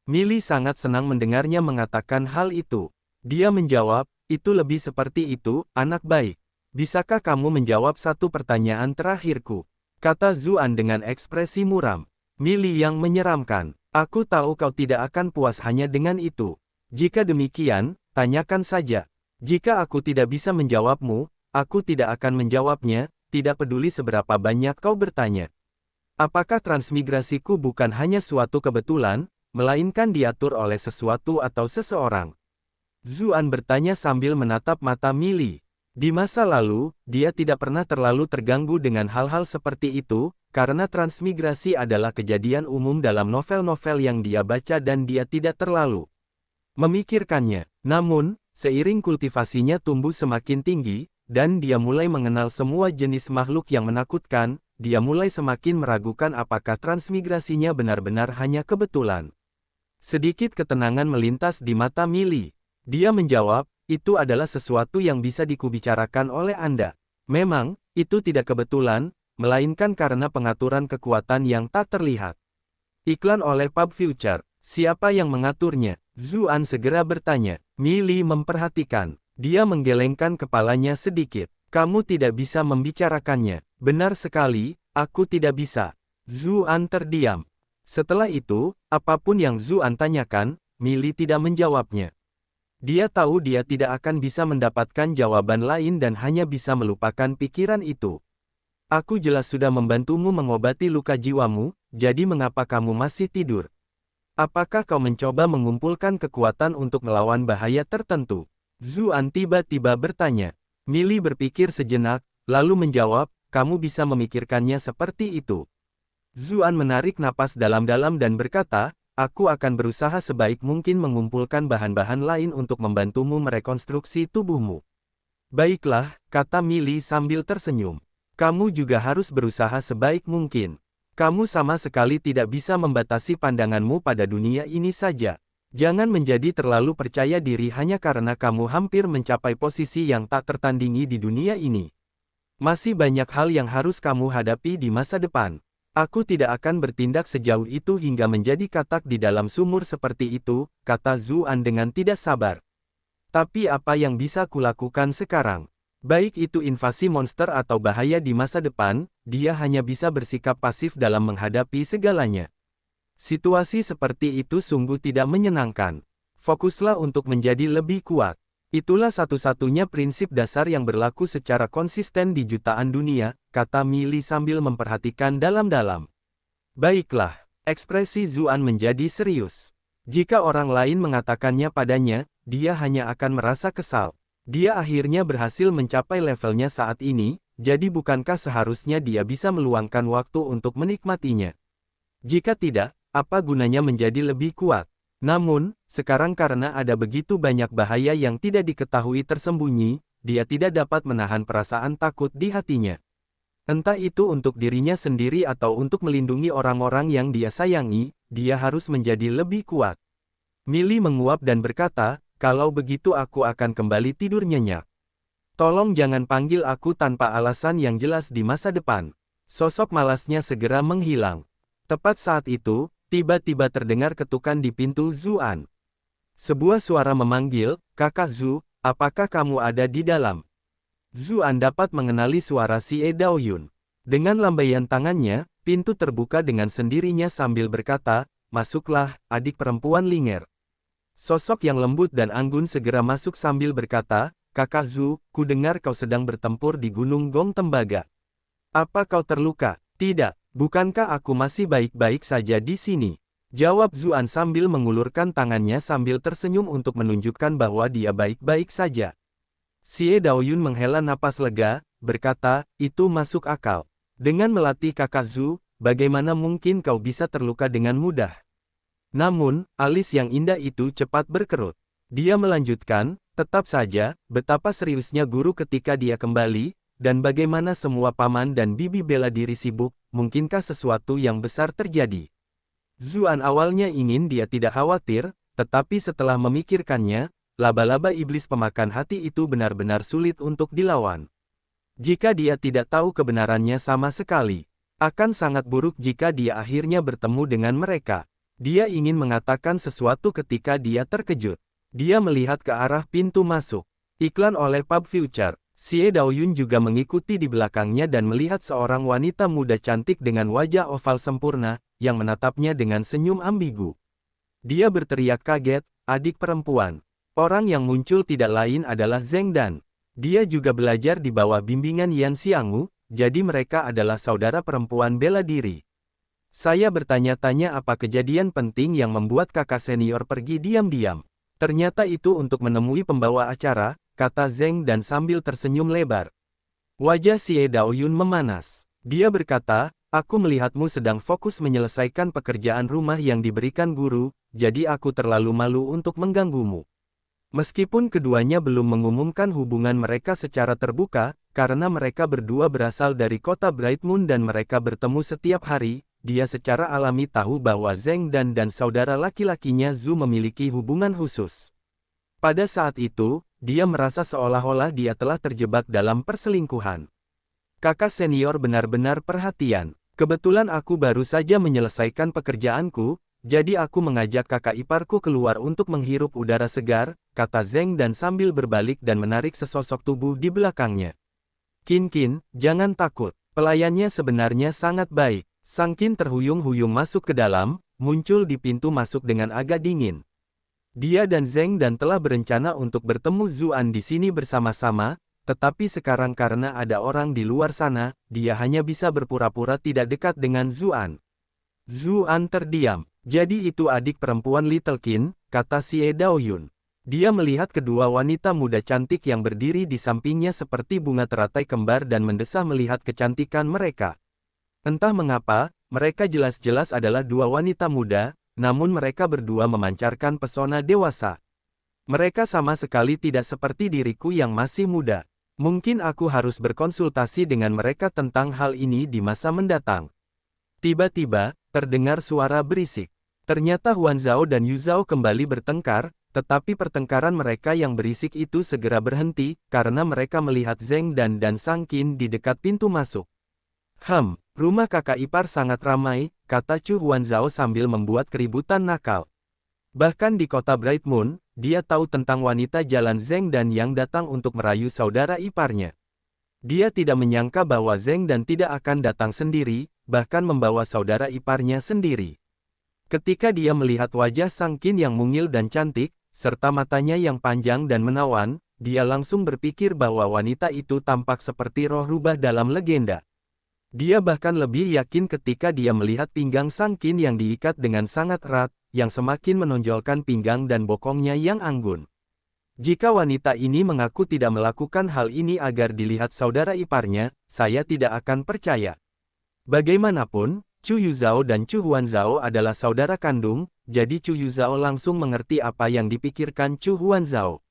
Millie sangat senang mendengarnya mengatakan hal itu. Dia menjawab, itu lebih seperti itu, anak baik. Bisakah kamu menjawab satu pertanyaan terakhirku? Kata Zuan dengan ekspresi muram. Millie yang menyeramkan. Aku tahu kau tidak akan puas hanya dengan itu. Jika demikian, tanyakan saja. Jika aku tidak bisa menjawabmu, aku tidak akan menjawabnya, tidak peduli seberapa banyak kau bertanya. Apakah transmigrasiku bukan hanya suatu kebetulan, melainkan diatur oleh sesuatu atau seseorang? Zuan bertanya sambil menatap mata Millie. Di masa lalu, dia tidak pernah terlalu terganggu dengan hal-hal seperti itu, karena transmigrasi adalah kejadian umum dalam novel-novel yang dia baca dan dia tidak terlalu memikirkannya. Namun, seiring kultivasinya tumbuh semakin tinggi, dan dia mulai mengenal semua jenis makhluk yang menakutkan, dia mulai semakin meragukan apakah transmigrasinya benar-benar hanya kebetulan. Sedikit ketenangan melintas di mata Millie. Dia menjawab, itu adalah sesuatu yang bisa dikubicarakan oleh Anda. Memang, itu tidak kebetulan, melainkan karena pengaturan kekuatan yang tak terlihat. Iklan oleh Pub Future. Siapa yang mengaturnya? Zuan segera bertanya. Millie memperhatikan. Dia menggelengkan kepalanya sedikit. Kamu tidak bisa membicarakannya. Benar sekali, aku tidak bisa. Zuan terdiam. Setelah itu, apapun yang Zuan tanyakan, Millie tidak menjawabnya. Dia tahu dia tidak akan bisa mendapatkan jawaban lain dan hanya bisa melupakan pikiran itu. Aku jelas sudah membantumu mengobati luka jiwamu, jadi mengapa kamu masih tidur? Apakah kau mencoba mengumpulkan kekuatan untuk melawan bahaya tertentu? Zuan tiba-tiba bertanya. Millie berpikir sejenak, lalu menjawab, kamu bisa memikirkannya seperti itu. Zuan menarik napas dalam-dalam dan berkata, aku akan berusaha sebaik mungkin mengumpulkan bahan-bahan lain untuk membantumu merekonstruksi tubuhmu. Baiklah, kata Millie sambil tersenyum. Kamu juga harus berusaha sebaik mungkin. Kamu sama sekali tidak bisa membatasi pandanganmu pada dunia ini saja. Jangan menjadi terlalu percaya diri hanya karena kamu hampir mencapai posisi yang tak tertandingi di dunia ini. Masih banyak hal yang harus kamu hadapi di masa depan. Aku tidak akan bertindak sejauh itu hingga menjadi katak di dalam sumur seperti itu, kata Zuan dengan tidak sabar. Tapi apa yang bisa kulakukan sekarang? Baik itu invasi monster atau bahaya di masa depan, dia hanya bisa bersikap pasif dalam menghadapi segalanya. Situasi seperti itu sungguh tidak menyenangkan. Fokuslah untuk menjadi lebih kuat. Itulah satu-satunya prinsip dasar yang berlaku secara konsisten di jutaan dunia, kata Millie sambil memperhatikan dalam-dalam. Baiklah, ekspresi Zuan menjadi serius. Jika orang lain mengatakannya padanya, dia hanya akan merasa kesal. Dia akhirnya berhasil mencapai levelnya saat ini, jadi bukankah seharusnya dia bisa meluangkan waktu untuk menikmatinya? Jika tidak, apa gunanya menjadi lebih kuat? Namun, sekarang karena ada begitu banyak bahaya yang tidak diketahui tersembunyi, dia tidak dapat menahan perasaan takut di hatinya. Entah itu untuk dirinya sendiri atau untuk melindungi orang-orang yang dia sayangi, dia harus menjadi lebih kuat. Millie menguap dan berkata, kalau begitu aku akan kembali tidur nyenyak. Tolong jangan panggil aku tanpa alasan yang jelas di masa depan. Sosok malasnya segera menghilang. Tepat saat itu, tiba-tiba terdengar ketukan di pintu Zuan. Sebuah suara memanggil, "Kakak Zu, apakah kamu ada di dalam?" Zuan dapat mengenali suara si Daoyun. Dengan lambaian tangannya, pintu terbuka dengan sendirinya sambil berkata, "Masuklah, adik perempuan Linger." Sosok yang lembut dan anggun segera masuk sambil berkata, "Kakak Zu, ku dengar kau sedang bertempur di Gunung Gong Tembaga. Apa kau terluka?" "Tidak, bukankah aku masih baik-baik saja di sini?" jawab Zuan sambil mengulurkan tangannya sambil tersenyum untuk menunjukkan bahwa dia baik-baik saja. Xie Daoyun menghela napas lega, berkata, "Itu masuk akal. Dengan melatih kakak Zu, bagaimana mungkin kau bisa terluka dengan mudah?" Namun, alis yang indah itu cepat berkerut. Dia melanjutkan, "Tetap saja, betapa seriusnya guru ketika dia kembali, dan bagaimana semua paman dan bibi bela diri sibuk, mungkinkah sesuatu yang besar terjadi?" Zuan awalnya ingin dia tidak khawatir, tetapi setelah memikirkannya, laba-laba iblis pemakan hati itu benar-benar sulit untuk dilawan. Jika dia tidak tahu kebenarannya sama sekali, akan sangat buruk jika dia akhirnya bertemu dengan mereka. Dia ingin mengatakan sesuatu ketika dia terkejut. Dia melihat ke arah pintu masuk. Iklan oleh Pub Future. Xie Daoyun juga mengikuti di belakangnya dan melihat seorang wanita muda cantik dengan wajah oval sempurna, yang menatapnya dengan senyum ambigu. Dia berteriak kaget, "Adik perempuan." Orang yang muncul tidak lain adalah Zheng Dan. Dia juga belajar di bawah bimbingan Yan Xiangwu, jadi mereka adalah saudara perempuan bela diri. "Saya bertanya-tanya apa kejadian penting yang membuat kakak senior pergi diam-diam. Ternyata itu untuk menemui pembawa acara," kata Zheng Dan sambil tersenyum lebar. Wajah Xie Daoyun memanas. Dia berkata, "Aku melihatmu sedang fokus menyelesaikan pekerjaan rumah yang diberikan guru, jadi aku terlalu malu untuk mengganggumu." Meskipun keduanya belum mengumumkan hubungan mereka secara terbuka, karena mereka berdua berasal dari kota Bright Moon dan mereka bertemu setiap hari, dia secara alami tahu bahwa Zheng dan saudara laki-lakinya Zhu memiliki hubungan khusus. Pada saat itu, dia merasa seolah-olah dia telah terjebak dalam perselingkuhan. "Kakak senior benar-benar perhatian. Kebetulan aku baru saja menyelesaikan pekerjaanku, jadi aku mengajak kakak iparku keluar untuk menghirup udara segar," kata Zheng Dan sambil berbalik dan menarik sesosok tubuh di belakangnya. "Qin Qin, jangan takut. Pelayannya sebenarnya sangat baik." Sang Qin terhuyung-huyung masuk ke dalam, muncul di pintu masuk dengan agak dingin. Dia dan Zheng Dan telah berencana untuk bertemu Zuan di sini bersama-sama, tetapi sekarang karena ada orang di luar sana, dia hanya bisa berpura-pura tidak dekat dengan Zuan. Zuan terdiam. "Jadi itu adik perempuan Little Qin," kata Xie Daoyun. Dia melihat kedua wanita muda cantik yang berdiri di sampingnya seperti bunga teratai kembar dan mendesah melihat kecantikan mereka. Entah mengapa, mereka jelas-jelas adalah dua wanita muda, namun mereka berdua memancarkan pesona dewasa. Mereka sama sekali tidak seperti diriku yang masih muda. Mungkin aku harus berkonsultasi dengan mereka tentang hal ini di masa mendatang. Tiba-tiba, terdengar suara berisik. Ternyata Huan Zhao dan Yu Zhao kembali bertengkar, tetapi pertengkaran mereka yang berisik itu segera berhenti, karena mereka melihat Zheng dan Sang Qin di dekat pintu masuk. Rumah kakak ipar sangat ramai," kata Chu Huan Zhao sambil membuat keributan nakal. Bahkan di kota Bright Moon, dia tahu tentang wanita jalan Zheng Dan yang datang untuk merayu saudara iparnya. Dia tidak menyangka bahwa Zheng Dan tidak akan datang sendiri, bahkan membawa saudara iparnya sendiri. Ketika dia melihat wajah Sang Qin yang mungil dan cantik, serta matanya yang panjang dan menawan, dia langsung berpikir bahwa wanita itu tampak seperti roh rubah dalam legenda. Dia bahkan lebih yakin ketika dia melihat pinggang Sang Qin yang diikat dengan sangat erat, yang semakin menonjolkan pinggang dan bokongnya yang anggun. Jika wanita ini mengaku tidak melakukan hal ini agar dilihat saudara iparnya, saya tidak akan percaya. Bagaimanapun, Chu Yuzhao dan Chu Huanzhao adalah saudara kandung, jadi Chu Yuzhao langsung mengerti apa yang dipikirkan Chu Huanzhao.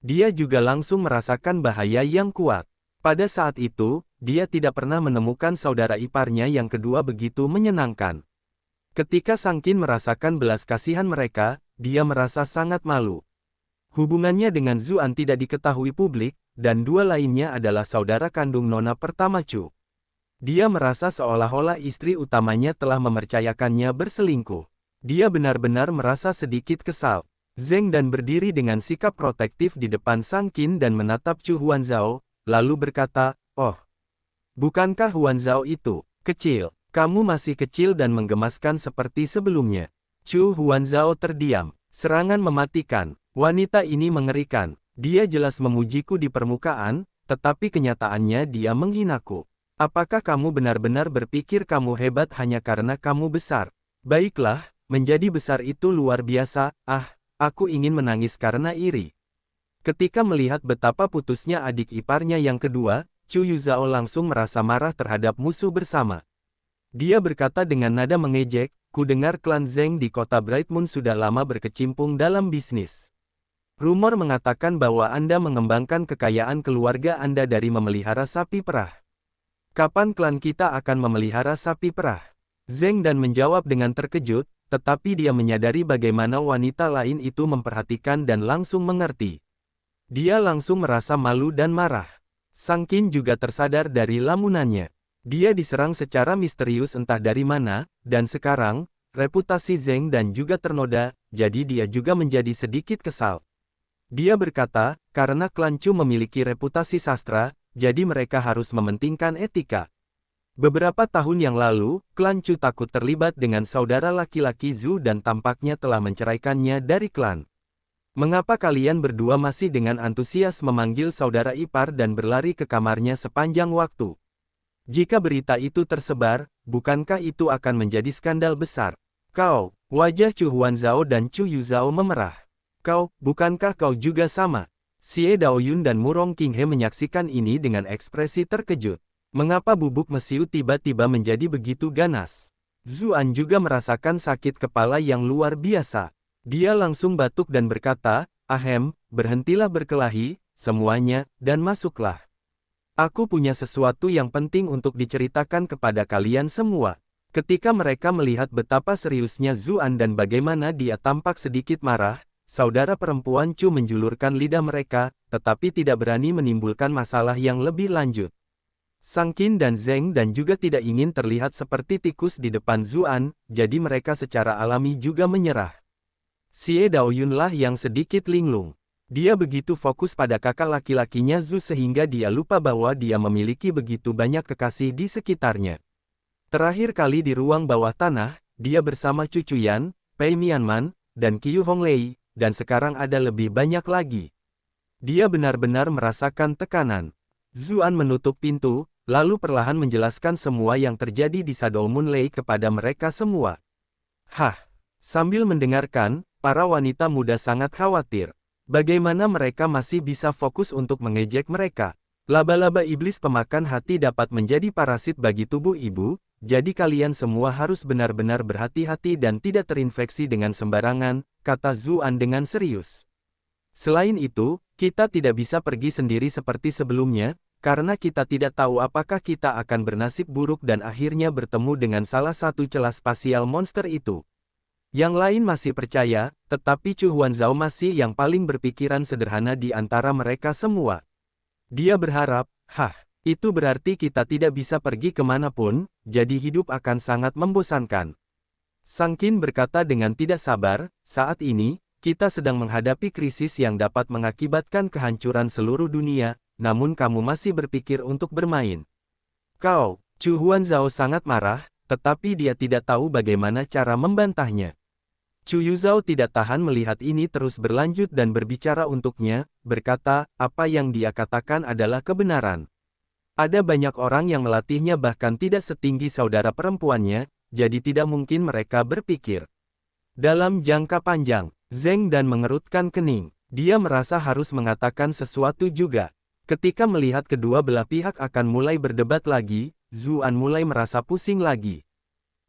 Dia juga langsung merasakan bahaya yang kuat. Pada saat itu, dia tidak pernah menemukan saudara iparnya yang kedua begitu menyenangkan. Ketika Sang Qin merasakan belas kasihan mereka, dia merasa sangat malu. Hubungannya dengan Zuan tidak diketahui publik, dan dua lainnya adalah saudara kandung nona pertama Chu. Dia merasa seolah-olah istri utamanya telah mempercayakannya berselingkuh. Dia benar-benar merasa sedikit kesal. Zeng dan berdiri dengan sikap protektif di depan Sang Qin dan menatap Chu Huanzhao, lalu berkata, "Oh, bukankah Huanzhao itu kecil? Kamu masih kecil dan menggemaskan seperti sebelumnya." Chu Huanzhao terdiam. Serangan mematikan. Wanita ini mengerikan. Dia jelas memujiku di permukaan, tetapi kenyataannya dia menghinaku. Apakah kamu benar-benar berpikir kamu hebat hanya karena kamu besar? Baiklah, menjadi besar itu luar biasa. Aku ingin menangis karena iri. Ketika melihat betapa putusnya adik iparnya yang kedua, Chu Yuzhao langsung merasa marah terhadap musuh bersama. Dia berkata dengan nada mengejek, "Ku dengar klan Zeng di kota Bright Moon sudah lama berkecimpung dalam bisnis. Rumor mengatakan bahwa Anda mengembangkan kekayaan keluarga Anda dari memelihara sapi perah. Kapan klan kita akan memelihara sapi perah?" Zeng dan menjawab dengan terkejut, tetapi dia menyadari bagaimana wanita lain itu memperhatikan dan langsung mengerti. Dia langsung merasa malu dan marah. Sang Qin juga tersadar dari lamunannya. Dia diserang secara misterius entah dari mana, dan sekarang, reputasi Zeng dan juga ternoda, jadi dia juga menjadi sedikit kesal. Dia berkata, karena klan Chu memiliki reputasi sastra, jadi mereka harus mementingkan etika. Beberapa tahun yang lalu, klan Chu takut terlibat dengan saudara laki-laki Zhu dan tampaknya telah menceraikannya dari klan. Mengapa kalian berdua masih dengan antusias memanggil saudara ipar dan berlari ke kamarnya sepanjang waktu? Jika berita itu tersebar, bukankah itu akan menjadi skandal besar? Kau, wajah Chu Huanzhao dan Chu Yuzhao memerah. Bukankah kau juga sama? Xie Daoyun dan Murong Qinghe menyaksikan ini dengan ekspresi terkejut. Mengapa bubuk mesiu tiba-tiba menjadi begitu ganas? Zuan juga merasakan sakit kepala yang luar biasa. Dia langsung batuk dan berkata, berhentilah berkelahi, semuanya, dan masuklah. Aku punya sesuatu yang penting untuk diceritakan kepada kalian semua. Ketika mereka melihat betapa seriusnya Zuan dan bagaimana dia tampak sedikit marah, saudara perempuan Chu menjulurkan lidah mereka, tetapi tidak berani menimbulkan masalah yang lebih lanjut. Sang Qin dan Zeng dan juga tidak ingin terlihat seperti tikus di depan Zuan, jadi mereka secara alami juga menyerah. Xie Daoyun lah yang sedikit linglung. Dia begitu fokus pada kakak laki-lakinya Zhu sehingga dia lupa bahwa dia memiliki begitu banyak kekasih di sekitarnya. Terakhir kali di ruang bawah tanah, dia bersama Chu Chuyan, Pei Mianman, dan Qiu Honglei, dan sekarang ada lebih banyak lagi. Dia benar-benar merasakan tekanan. Zuan menutup pintu, lalu perlahan menjelaskan semua yang terjadi di Shadow Moon Lake kepada mereka semua. Sambil mendengarkan, para wanita muda sangat khawatir. Bagaimana mereka masih bisa fokus untuk mengejek mereka? Laba-laba iblis pemakan hati dapat menjadi parasit bagi tubuh ibu, jadi kalian semua harus benar-benar berhati-hati dan tidak terinfeksi dengan sembarangan, kata Zuan dengan serius. Selain itu, kita tidak bisa pergi sendiri seperti sebelumnya, karena kita tidak tahu apakah kita akan bernasib buruk dan akhirnya bertemu dengan salah satu celah spasial monster itu. Yang lain masih percaya, tetapi Chu Huanzhao masih yang paling berpikiran sederhana di antara mereka semua. Dia berharap, itu berarti kita tidak bisa pergi kemanapun, jadi hidup akan sangat membosankan. Sang Qin berkata dengan tidak sabar, saat ini, kita sedang menghadapi krisis yang dapat mengakibatkan kehancuran seluruh dunia, namun kamu masih berpikir untuk bermain. Chu Huanzhao sangat marah, tetapi dia tidak tahu bagaimana cara membantahnya. Chu Yuzhao tidak tahan melihat ini terus berlanjut dan berbicara untuknya, berkata, apa yang dia katakan adalah kebenaran. Ada banyak orang yang melatihnya bahkan tidak setinggi saudara perempuannya, jadi tidak mungkin mereka berpikir. Dalam jangka panjang, Zheng Dan mengerutkan kening. Dia merasa harus mengatakan sesuatu juga. Ketika melihat kedua belah pihak akan mulai berdebat lagi, Zuan mulai merasa pusing lagi.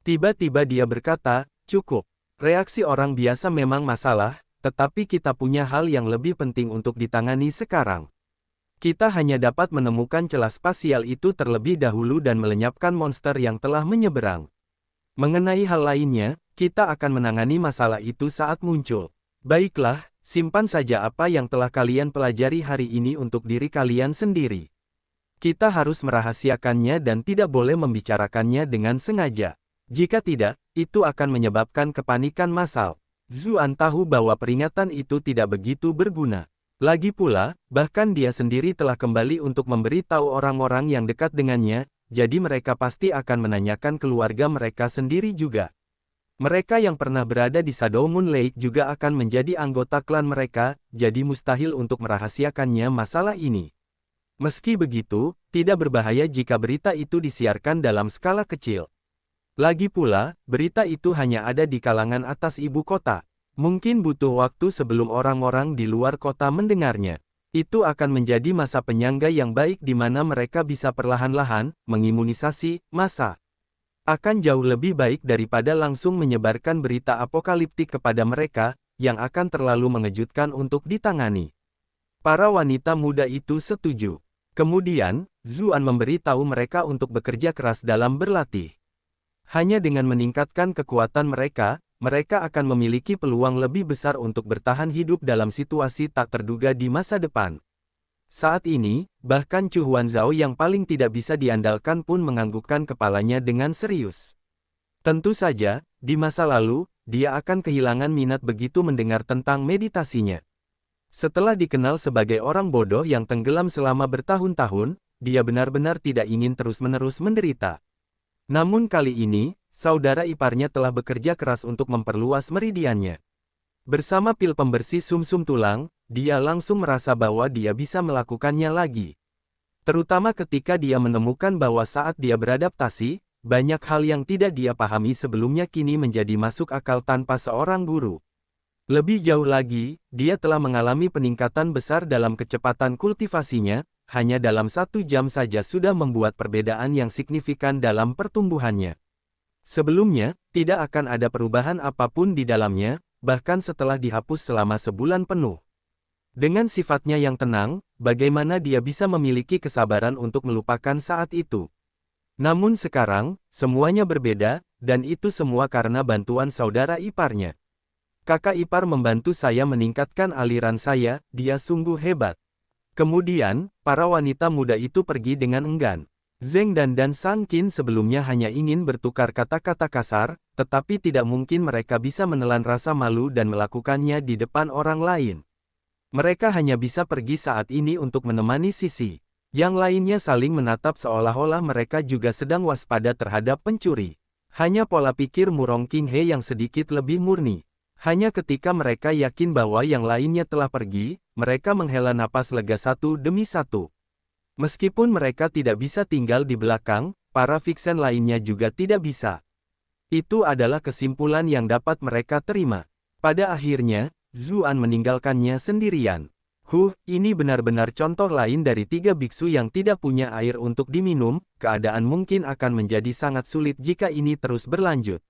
Tiba-tiba dia berkata, cukup. Reaksi orang biasa memang masalah, tetapi kita punya hal yang lebih penting untuk ditangani sekarang. Kita hanya dapat menemukan celah spasial itu terlebih dahulu dan melenyapkan monster yang telah menyeberang. Mengenai hal lainnya, kita akan menangani masalah itu saat muncul. Baiklah, simpan saja apa yang telah kalian pelajari hari ini untuk diri kalian sendiri. Kita harus merahasiakannya dan tidak boleh membicarakannya dengan sengaja. Jika tidak, itu akan menyebabkan kepanikan massal. Zuan tahu bahwa peringatan itu tidak begitu berguna. Lagi pula, bahkan dia sendiri telah kembali untuk memberitahu orang-orang yang dekat dengannya, jadi mereka pasti akan menanyakan keluarga mereka sendiri juga. Mereka yang pernah berada di Shadow Moon Lake juga akan menjadi anggota klan mereka, jadi mustahil untuk merahasiakannya masalah ini. Meski begitu, tidak berbahaya jika berita itu disiarkan dalam skala kecil. Lagi pula, berita itu hanya ada di kalangan atas ibu kota. Mungkin butuh waktu sebelum orang-orang di luar kota mendengarnya. Itu akan menjadi masa penyangga yang baik di mana mereka bisa perlahan-lahan mengimunisasi massa. Akan jauh lebih baik daripada langsung menyebarkan berita apokaliptik kepada mereka, yang akan terlalu mengejutkan untuk ditangani. Para wanita muda itu setuju. Kemudian, Zuan memberitahu mereka untuk bekerja keras dalam berlatih. Hanya dengan meningkatkan kekuatan mereka, mereka akan memiliki peluang lebih besar untuk bertahan hidup dalam situasi tak terduga di masa depan. Saat ini, bahkan Chu Huanzhao yang paling tidak bisa diandalkan pun menganggukkan kepalanya dengan serius. Tentu saja, di masa lalu, dia akan kehilangan minat begitu mendengar tentang meditasinya. Setelah dikenal sebagai orang bodoh yang tenggelam selama bertahun-tahun, dia benar-benar tidak ingin terus-menerus menderita. Namun kali ini, saudara iparnya telah bekerja keras untuk memperluas meridiannya. Bersama pil pembersih sumsum tulang, dia langsung merasa bahwa dia bisa melakukannya lagi. Terutama ketika dia menemukan bahwa saat dia beradaptasi, banyak hal yang tidak dia pahami sebelumnya kini menjadi masuk akal tanpa seorang guru. Lebih jauh lagi, dia telah mengalami peningkatan besar dalam kecepatan kultivasinya, hanya dalam 1 jam saja sudah membuat perbedaan yang signifikan dalam pertumbuhannya. Sebelumnya, tidak akan ada perubahan apapun di dalamnya, bahkan setelah dihapus selama sebulan penuh. Dengan sifatnya yang tenang, bagaimana dia bisa memiliki kesabaran untuk melupakan saat itu? Namun sekarang, semuanya berbeda, dan itu semua karena bantuan saudara iparnya. Kakak ipar membantu saya meningkatkan aliran saya, dia sungguh hebat. Kemudian, para wanita muda itu pergi dengan enggan. Zheng dan Sang Qin sebelumnya hanya ingin bertukar kata-kata kasar, tetapi tidak mungkin mereka bisa menelan rasa malu dan melakukannya di depan orang lain. Mereka hanya bisa pergi saat ini untuk menemani Sisi. Yang lainnya saling menatap seolah-olah mereka juga sedang waspada terhadap pencuri. Hanya pola pikir Murong Qinghe yang sedikit lebih murni. Hanya ketika mereka yakin bahwa yang lainnya telah pergi, mereka menghela napas lega satu demi satu. Meskipun mereka tidak bisa tinggal di belakang, para Vixen lainnya juga tidak bisa. Itu adalah kesimpulan yang dapat mereka terima. Pada akhirnya, Zuan meninggalkannya sendirian. Ini benar-benar contoh lain dari 3 biksu yang tidak punya air untuk diminum, keadaan mungkin akan menjadi sangat sulit jika ini terus berlanjut.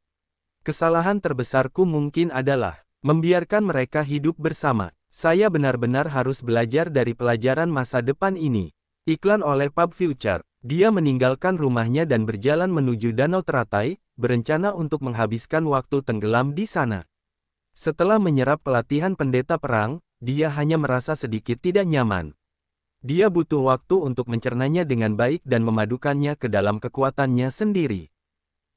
Kesalahan terbesarku mungkin adalah membiarkan mereka hidup bersama. Saya benar-benar harus belajar dari pelajaran masa depan ini. Iklan oleh Pub Future. Dia meninggalkan rumahnya dan berjalan menuju Danau Teratai, berencana untuk menghabiskan waktu tenggelam di sana. Setelah menyerap pelatihan pendeta perang, dia hanya merasa sedikit tidak nyaman. Dia butuh waktu untuk mencernanya dengan baik dan memadukannya ke dalam kekuatannya sendiri.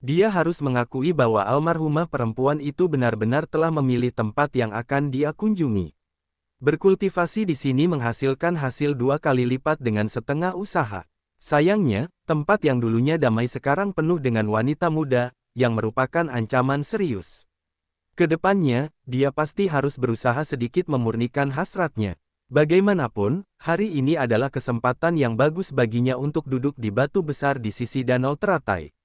Dia harus mengakui bahwa almarhumah perempuan itu benar-benar telah memilih tempat yang akan dia kunjungi. Berkultivasi di sini menghasilkan hasil 2 kali lipat dengan setengah usaha. Sayangnya, tempat yang dulunya damai sekarang penuh dengan wanita muda, yang merupakan ancaman serius. Kedepannya, dia pasti harus berusaha sedikit memurnikan hasratnya. Bagaimanapun, hari ini adalah kesempatan yang bagus baginya untuk duduk di batu besar di sisi danau teratai.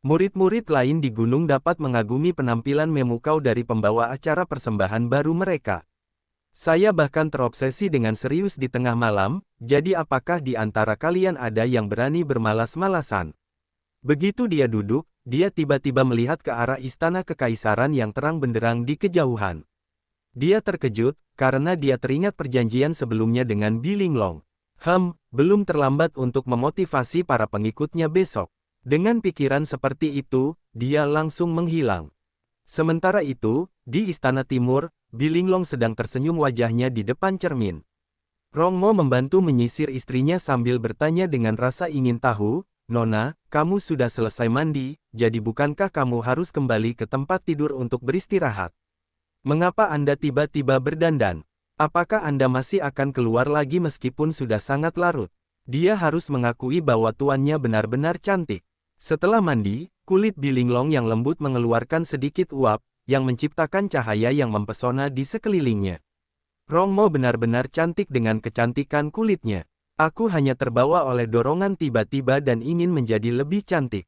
Murid-murid lain di gunung dapat mengagumi penampilan memukau dari pembawa acara persembahan baru mereka. Saya bahkan terobsesi dengan serius di tengah malam, jadi apakah di antara kalian ada yang berani bermalas-malasan? Begitu dia duduk, dia tiba-tiba melihat ke arah istana kekaisaran yang terang benderang di kejauhan. Dia terkejut, karena dia teringat perjanjian sebelumnya dengan Bi Linglong. Belum terlambat untuk memotivasi para pengikutnya besok. Dengan pikiran seperti itu, dia langsung menghilang. Sementara itu, di istana timur, Bi Linglong sedang tersenyum wajahnya di depan cermin. Rongmo membantu menyisir istrinya sambil bertanya dengan rasa ingin tahu, "Nona, kamu sudah selesai mandi, jadi bukankah kamu harus kembali ke tempat tidur untuk beristirahat? Mengapa Anda tiba-tiba berdandan? Apakah Anda masih akan keluar lagi meskipun sudah sangat larut?" Dia harus mengakui bahwa tuannya benar-benar cantik. Setelah mandi, kulit Bi Linglong yang lembut mengeluarkan sedikit uap, yang menciptakan cahaya yang mempesona di sekelilingnya. Rongmo benar-benar cantik dengan kecantikan kulitnya. Aku hanya terbawa oleh dorongan tiba-tiba dan ingin menjadi lebih cantik.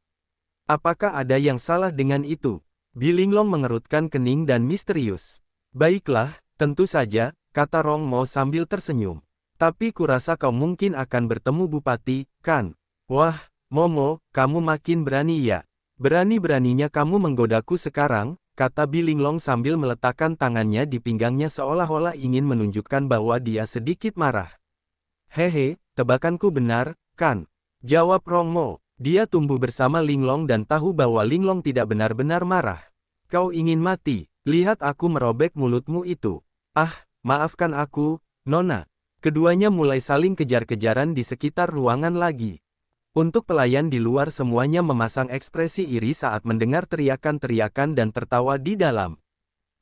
Apakah ada yang salah dengan itu? Bi Linglong mengerutkan kening dan misterius. Baiklah, tentu saja, kata Rongmo sambil tersenyum. Tapi kurasa kau mungkin akan bertemu Bupati, kan? Wah, Momo, kamu makin berani ya. Berani-beraninya kamu menggodaku sekarang, kata Bi Linglong sambil meletakkan tangannya di pinggangnya seolah-olah ingin menunjukkan bahwa dia sedikit marah. Hehe, tebakanku benar, kan? Jawab Rongmo. Dia tumbuh bersama Linglong dan tahu bahwa Linglong tidak benar-benar marah. Kau ingin mati, lihat aku merobek mulutmu itu. Ah, maafkan aku, Nona. Keduanya mulai saling kejar-kejaran di sekitar ruangan lagi. Untuk pelayan di luar semuanya memasang ekspresi iri saat mendengar teriakan-teriakan dan tertawa di dalam.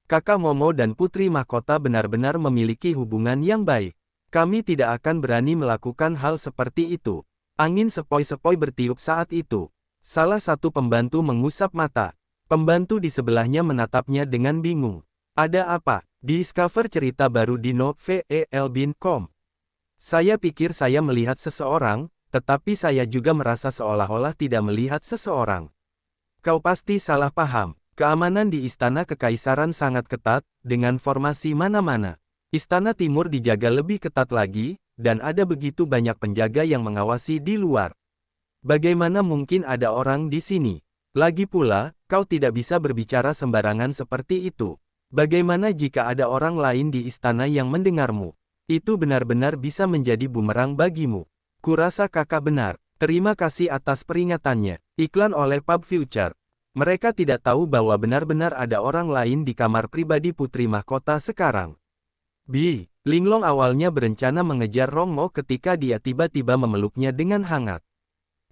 Kakak Momo dan Putri Mahkota benar-benar memiliki hubungan yang baik. Kami tidak akan berani melakukan hal seperti itu. Angin sepoi-sepoi bertiup saat itu. Salah satu pembantu mengusap mata. Pembantu di sebelahnya menatapnya dengan bingung. Ada apa? Discover cerita baru di novel.com. Saya pikir saya melihat seseorang, tetapi saya juga merasa seolah-olah tidak melihat seseorang. Kau pasti salah paham. Keamanan di Istana Kekaisaran sangat ketat, dengan formasi mana-mana. Istana Timur dijaga lebih ketat lagi, dan ada begitu banyak penjaga yang mengawasi di luar. Bagaimana mungkin ada orang di sini? Lagi pula, kau tidak bisa berbicara sembarangan seperti itu. Bagaimana jika ada orang lain di istana yang mendengarmu? Itu benar-benar bisa menjadi bumerang bagimu. Kurasa kakak benar. Terima kasih atas peringatannya. Iklan oleh Pub Future. Mereka tidak tahu bahwa benar-benar ada orang lain di kamar pribadi Putri Mahkota sekarang. Bi Linglong awalnya berencana mengejar Rongmo ketika dia tiba-tiba memeluknya dengan hangat.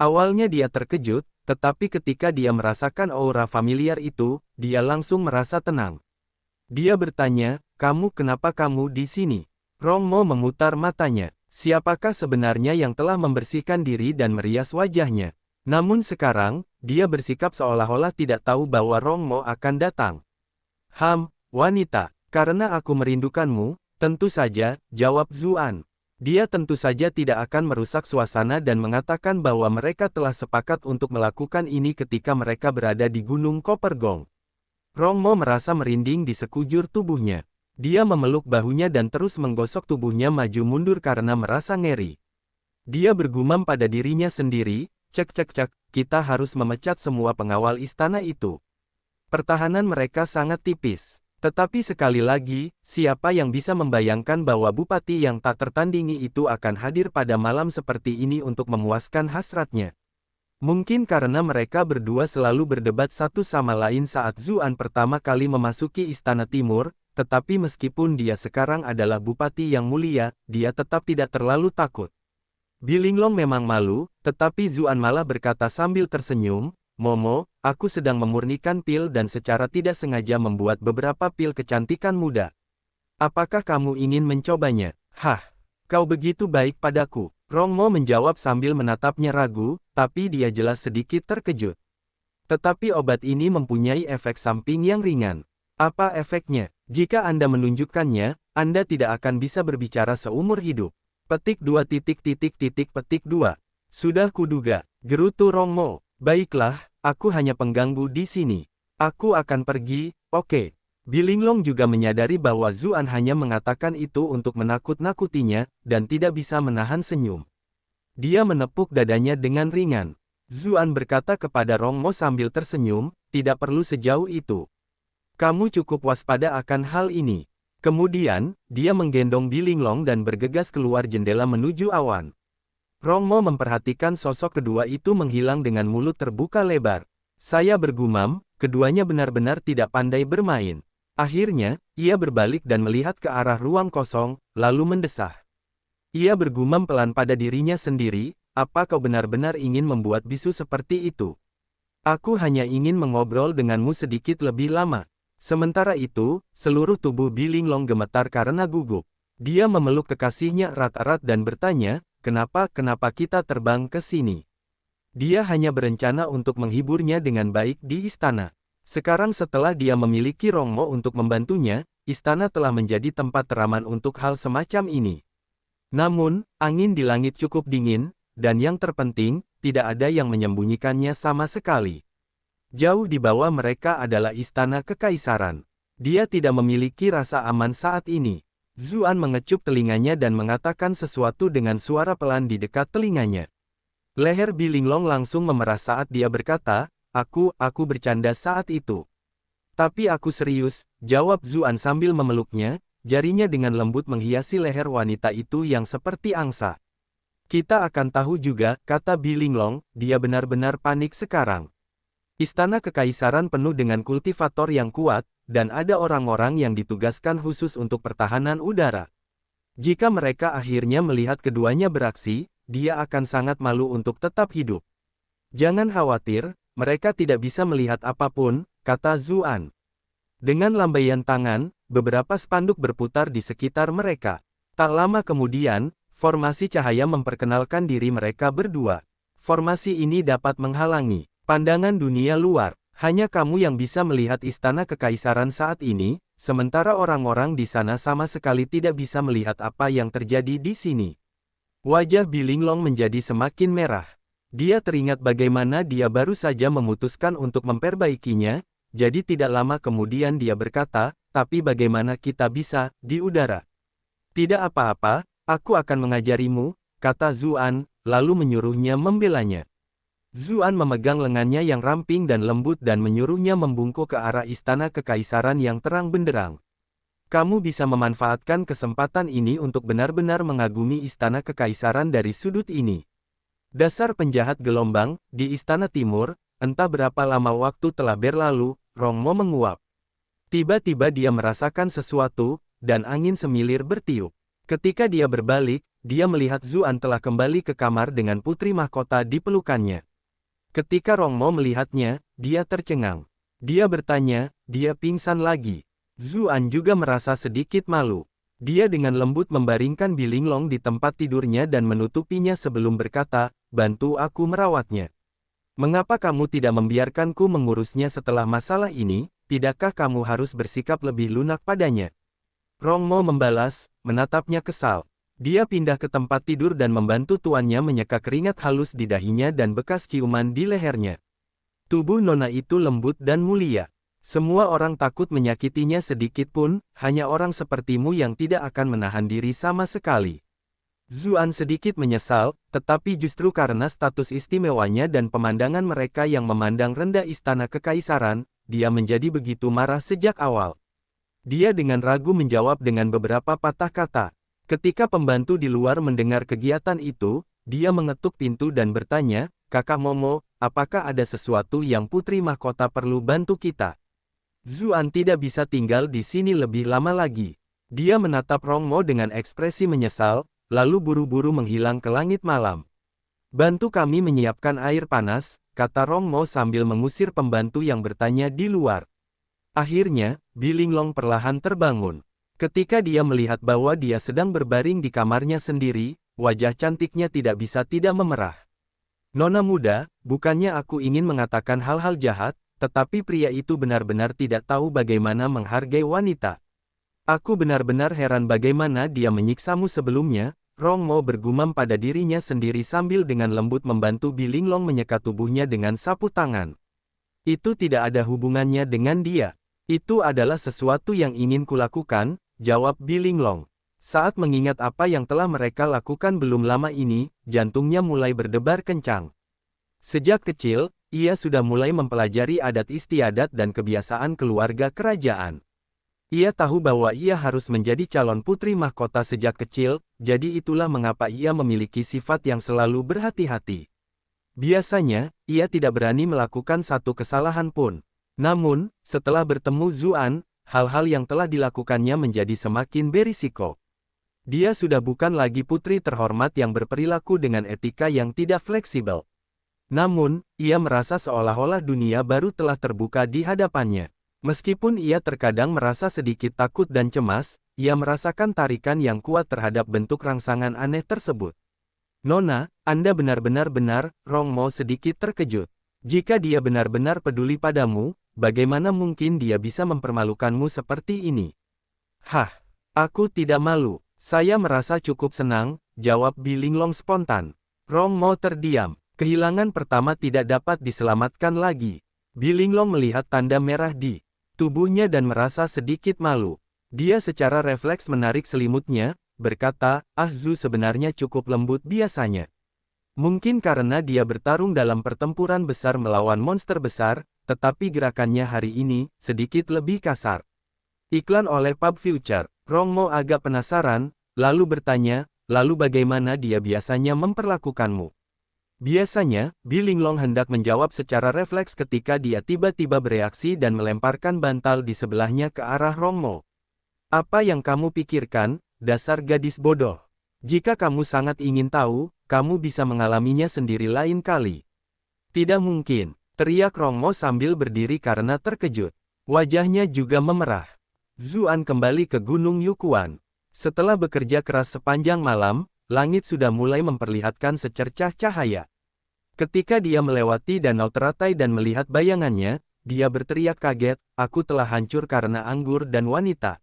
Awalnya dia terkejut, tetapi ketika dia merasakan aura familiar itu, dia langsung merasa tenang. Dia bertanya, kenapa kamu di sini? Rongmo memutar matanya. Siapakah sebenarnya yang telah membersihkan diri dan merias wajahnya? Namun sekarang, dia bersikap seolah-olah tidak tahu bahwa Rongmo akan datang. Wanita, karena aku merindukanmu, tentu saja, jawab Zuan. Dia tentu saja tidak akan merusak suasana dan mengatakan bahwa mereka telah sepakat untuk melakukan ini ketika mereka berada di Gunung Kopergong. Rongmo merasa merinding di sekujur tubuhnya. Dia memeluk bahunya dan terus menggosok tubuhnya maju mundur karena merasa ngeri. Dia bergumam pada dirinya sendiri, cek, kita harus memecat semua pengawal istana itu. Pertahanan mereka sangat tipis. Tetapi sekali lagi, siapa yang bisa membayangkan bahwa bupati yang tak tertandingi itu akan hadir pada malam seperti ini untuk memuaskan hasratnya. Mungkin karena mereka berdua selalu berdebat satu sama lain saat Zuan pertama kali memasuki Istana Timur, tetapi meskipun dia sekarang adalah bupati yang mulia, dia tetap tidak terlalu takut. Bi Linglong memang malu, tetapi Zuan malah berkata sambil tersenyum, Momo, aku sedang memurnikan pil dan secara tidak sengaja membuat beberapa pil kecantikan muda. Apakah kamu ingin mencobanya? Kau begitu baik padaku. Rongmo menjawab sambil menatapnya ragu, tapi dia jelas sedikit terkejut. Tetapi obat ini mempunyai efek samping yang ringan. Apa efeknya? Jika Anda menunjukkannya, Anda tidak akan bisa berbicara seumur hidup. Petik 2 petik 2. Sudah kuduga, gerutu Rongmo. Baiklah, aku hanya pengganggu di sini. Aku akan pergi, oke. Bilinglong juga menyadari bahwa Zuan hanya mengatakan itu untuk menakut-nakutinya, dan tidak bisa menahan senyum. Dia menepuk dadanya dengan ringan. Zuan berkata kepada Rongmo sambil tersenyum, tidak perlu sejauh itu. Kamu cukup waspada akan hal ini. Kemudian, dia menggendong Bilinglong dan bergegas keluar jendela menuju awan. Rongmo memperhatikan sosok kedua itu menghilang dengan mulut terbuka lebar. Saya bergumam, keduanya benar-benar tidak pandai bermain. Akhirnya, ia berbalik dan melihat ke arah ruang kosong, lalu mendesah. Ia bergumam pelan pada dirinya sendiri, apa kau benar-benar ingin membuat bisu seperti itu? Aku hanya ingin mengobrol denganmu sedikit lebih lama. Sementara itu, seluruh tubuh Bilinglong gemetar karena gugup. Dia memeluk kekasihnya erat-erat dan bertanya, kenapa kita terbang ke sini? Dia hanya berencana untuk menghiburnya dengan baik di istana. Sekarang setelah dia memiliki Rongmo untuk membantunya, istana telah menjadi tempat teraman untuk hal semacam ini. Namun, angin di langit cukup dingin, dan yang terpenting, tidak ada yang menyembunyikannya sama sekali. Jauh di bawah mereka adalah istana kekaisaran. Dia tidak memiliki rasa aman saat ini. Zuan mengecup telinganya dan mengatakan sesuatu dengan suara pelan di dekat telinganya. Leher Bilinglong langsung memerah saat dia berkata, Aku bercanda saat itu. Tapi aku serius, jawab Zuan sambil memeluknya, jarinya dengan lembut menghiasi leher wanita itu yang seperti angsa. Kita akan tahu juga, kata Bilinglong, dia benar-benar panik sekarang. Istana kekaisaran penuh dengan kultivator yang kuat, dan ada orang-orang yang ditugaskan khusus untuk pertahanan udara. Jika mereka akhirnya melihat keduanya beraksi, dia akan sangat malu untuk tetap hidup. Jangan khawatir, mereka tidak bisa melihat apapun, kata Zuan. Dengan lambaian tangan, beberapa spanduk berputar di sekitar mereka. Tak lama kemudian, formasi cahaya memperkenalkan diri mereka berdua. Formasi ini dapat menghalangi pandangan dunia luar. Hanya kamu yang bisa melihat istana kekaisaran saat ini, sementara orang-orang di sana sama sekali tidak bisa melihat apa yang terjadi di sini. Wajah Bilinglong menjadi semakin merah. Dia teringat bagaimana dia baru saja memutuskan untuk memperbaikinya, jadi tidak lama kemudian dia berkata, tapi bagaimana kita bisa, di udara? Tidak apa-apa, aku akan mengajarimu, kata Zuan, lalu menyuruhnya membelanya. Zuan memegang lengannya yang ramping dan lembut dan menyuruhnya membungkuk ke arah istana kekaisaran yang terang benderang. Kamu bisa memanfaatkan kesempatan ini untuk benar-benar mengagumi istana kekaisaran dari sudut ini. Dasar penjahat gelombang, di istana timur, entah berapa lama waktu telah berlalu, Rongmo menguap. Tiba-tiba dia merasakan sesuatu, dan angin semilir bertiup. Ketika dia berbalik, dia melihat Zuan telah kembali ke kamar dengan putri mahkota di pelukannya. Ketika Rongmo melihatnya, dia tercengang. Dia bertanya, dia pingsan lagi. Zuan juga merasa sedikit malu. Dia dengan lembut membaringkan Bilinglong di tempat tidurnya dan menutupinya sebelum berkata, bantu aku merawatnya. Mengapa kamu tidak membiarkanku mengurusnya setelah masalah ini, tidakkah kamu harus bersikap lebih lunak padanya? Rongmo membalas, menatapnya kesal. Dia pindah ke tempat tidur dan membantu tuannya menyeka keringat halus di dahinya dan bekas ciuman di lehernya. Tubuh nona itu lembut dan mulia. Semua orang takut menyakitinya sedikit pun, hanya orang sepertimu yang tidak akan menahan diri sama sekali. Zuan sedikit menyesal, tetapi justru karena status istimewanya dan pemandangan mereka yang memandang rendah istana kekaisaran, dia menjadi begitu marah sejak awal. Dia dengan ragu menjawab dengan beberapa patah kata. Ketika pembantu di luar mendengar kegiatan itu, dia mengetuk pintu dan bertanya, Kakak Momo, apakah ada sesuatu yang putri mahkota perlu bantu kita? Zuan tidak bisa tinggal di sini lebih lama lagi. Dia menatap Rongmo dengan ekspresi menyesal, lalu buru-buru menghilang ke langit malam. Bantu kami menyiapkan air panas, kata Rongmo sambil mengusir pembantu yang bertanya di luar. Akhirnya, Bilinglong perlahan terbangun. Ketika dia melihat bahwa dia sedang berbaring di kamarnya sendiri, wajah cantiknya tidak bisa tidak memerah. Nona muda, bukannya aku ingin mengatakan hal-hal jahat, tetapi pria itu benar-benar tidak tahu bagaimana menghargai wanita. Aku benar-benar heran bagaimana dia menyiksamu sebelumnya, Rong Mo bergumam pada dirinya sendiri sambil dengan lembut membantu Bi Linglong menyeka tubuhnya dengan sapu tangan. Itu tidak ada hubungannya dengan dia. Itu adalah sesuatu yang ingin kulakukan, jawab Bi Linglong. Saat mengingat apa yang telah mereka lakukan belum lama ini, jantungnya mulai berdebar kencang. Sejak kecil, ia sudah mulai mempelajari adat istiadat dan kebiasaan keluarga kerajaan. Ia tahu bahwa ia harus menjadi calon putri mahkota sejak kecil, jadi itulah mengapa ia memiliki sifat yang selalu berhati-hati. Biasanya, ia tidak berani melakukan satu kesalahan pun. Namun, setelah bertemu Zuan, hal-hal yang telah dilakukannya menjadi semakin berisiko. Dia sudah bukan lagi putri terhormat yang berperilaku dengan etika yang tidak fleksibel. Namun, ia merasa seolah-olah dunia baru telah terbuka di hadapannya. Meskipun ia terkadang merasa sedikit takut dan cemas, ia merasakan tarikan yang kuat terhadap bentuk rangsangan aneh tersebut. Nona, Anda benar-benar, Rong Mo sedikit terkejut. Jika dia benar-benar peduli padamu, bagaimana mungkin dia bisa mempermalukanmu seperti ini? Hah, aku tidak malu. Saya merasa cukup senang, jawab Bi Linglong spontan. Rong Mo terdiam. Kehilangan pertama tidak dapat diselamatkan lagi. Bi Linglong melihat tanda merah di tubuhnya dan merasa sedikit malu. Dia secara refleks menarik selimutnya, berkata, Zhu sebenarnya cukup lembut biasanya. Mungkin karena dia bertarung dalam pertempuran besar melawan monster besar, tetapi gerakannya hari ini sedikit lebih kasar. Iklan oleh Pub Future. Rong Mo agak penasaran, lalu bertanya, lalu bagaimana dia biasanya memperlakukanmu? Biasanya, Bi Linglong hendak menjawab secara refleks ketika dia tiba-tiba bereaksi dan melemparkan bantal di sebelahnya ke arah Rong Mo. Apa yang kamu pikirkan, dasar gadis bodoh? Jika kamu sangat ingin tahu, kamu bisa mengalaminya sendiri lain kali. Tidak mungkin, teriak Rong Mo sambil berdiri karena terkejut. Wajahnya juga memerah. Zuan kembali ke Gunung Yukuan. Setelah bekerja keras sepanjang malam, langit sudah mulai memperlihatkan secercah cahaya. Ketika dia melewati danau teratai dan melihat bayangannya, dia berteriak kaget, aku telah hancur karena anggur dan wanita.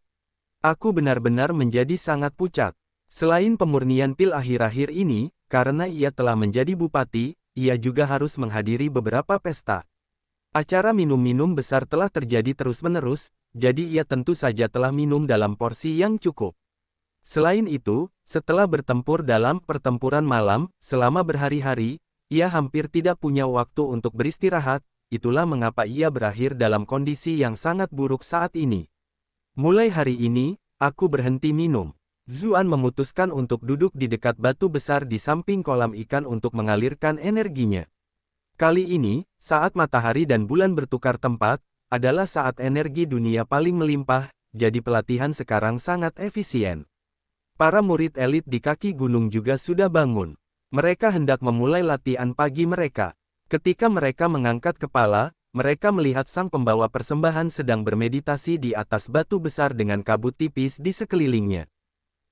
Aku benar-benar menjadi sangat pucat. Selain pemurnian pil akhir-akhir ini, karena ia telah menjadi bupati, ia juga harus menghadiri beberapa pesta. Acara minum-minum besar telah terjadi terus-menerus, jadi ia tentu saja telah minum dalam porsi yang cukup. Selain itu, setelah bertempur dalam pertempuran malam, selama berhari-hari, ia hampir tidak punya waktu untuk beristirahat, itulah mengapa ia berakhir dalam kondisi yang sangat buruk saat ini. Mulai hari ini, aku berhenti minum. Zuan memutuskan untuk duduk di dekat batu besar di samping kolam ikan untuk mengalirkan energinya. Kali ini, saat matahari dan bulan bertukar tempat, adalah saat energi dunia paling melimpah, jadi pelatihan sekarang sangat efisien. Para murid elit di kaki gunung juga sudah bangun. Mereka hendak memulai latihan pagi mereka. Ketika mereka mengangkat kepala, mereka melihat sang pembawa persembahan sedang bermeditasi di atas batu besar dengan kabut tipis di sekelilingnya.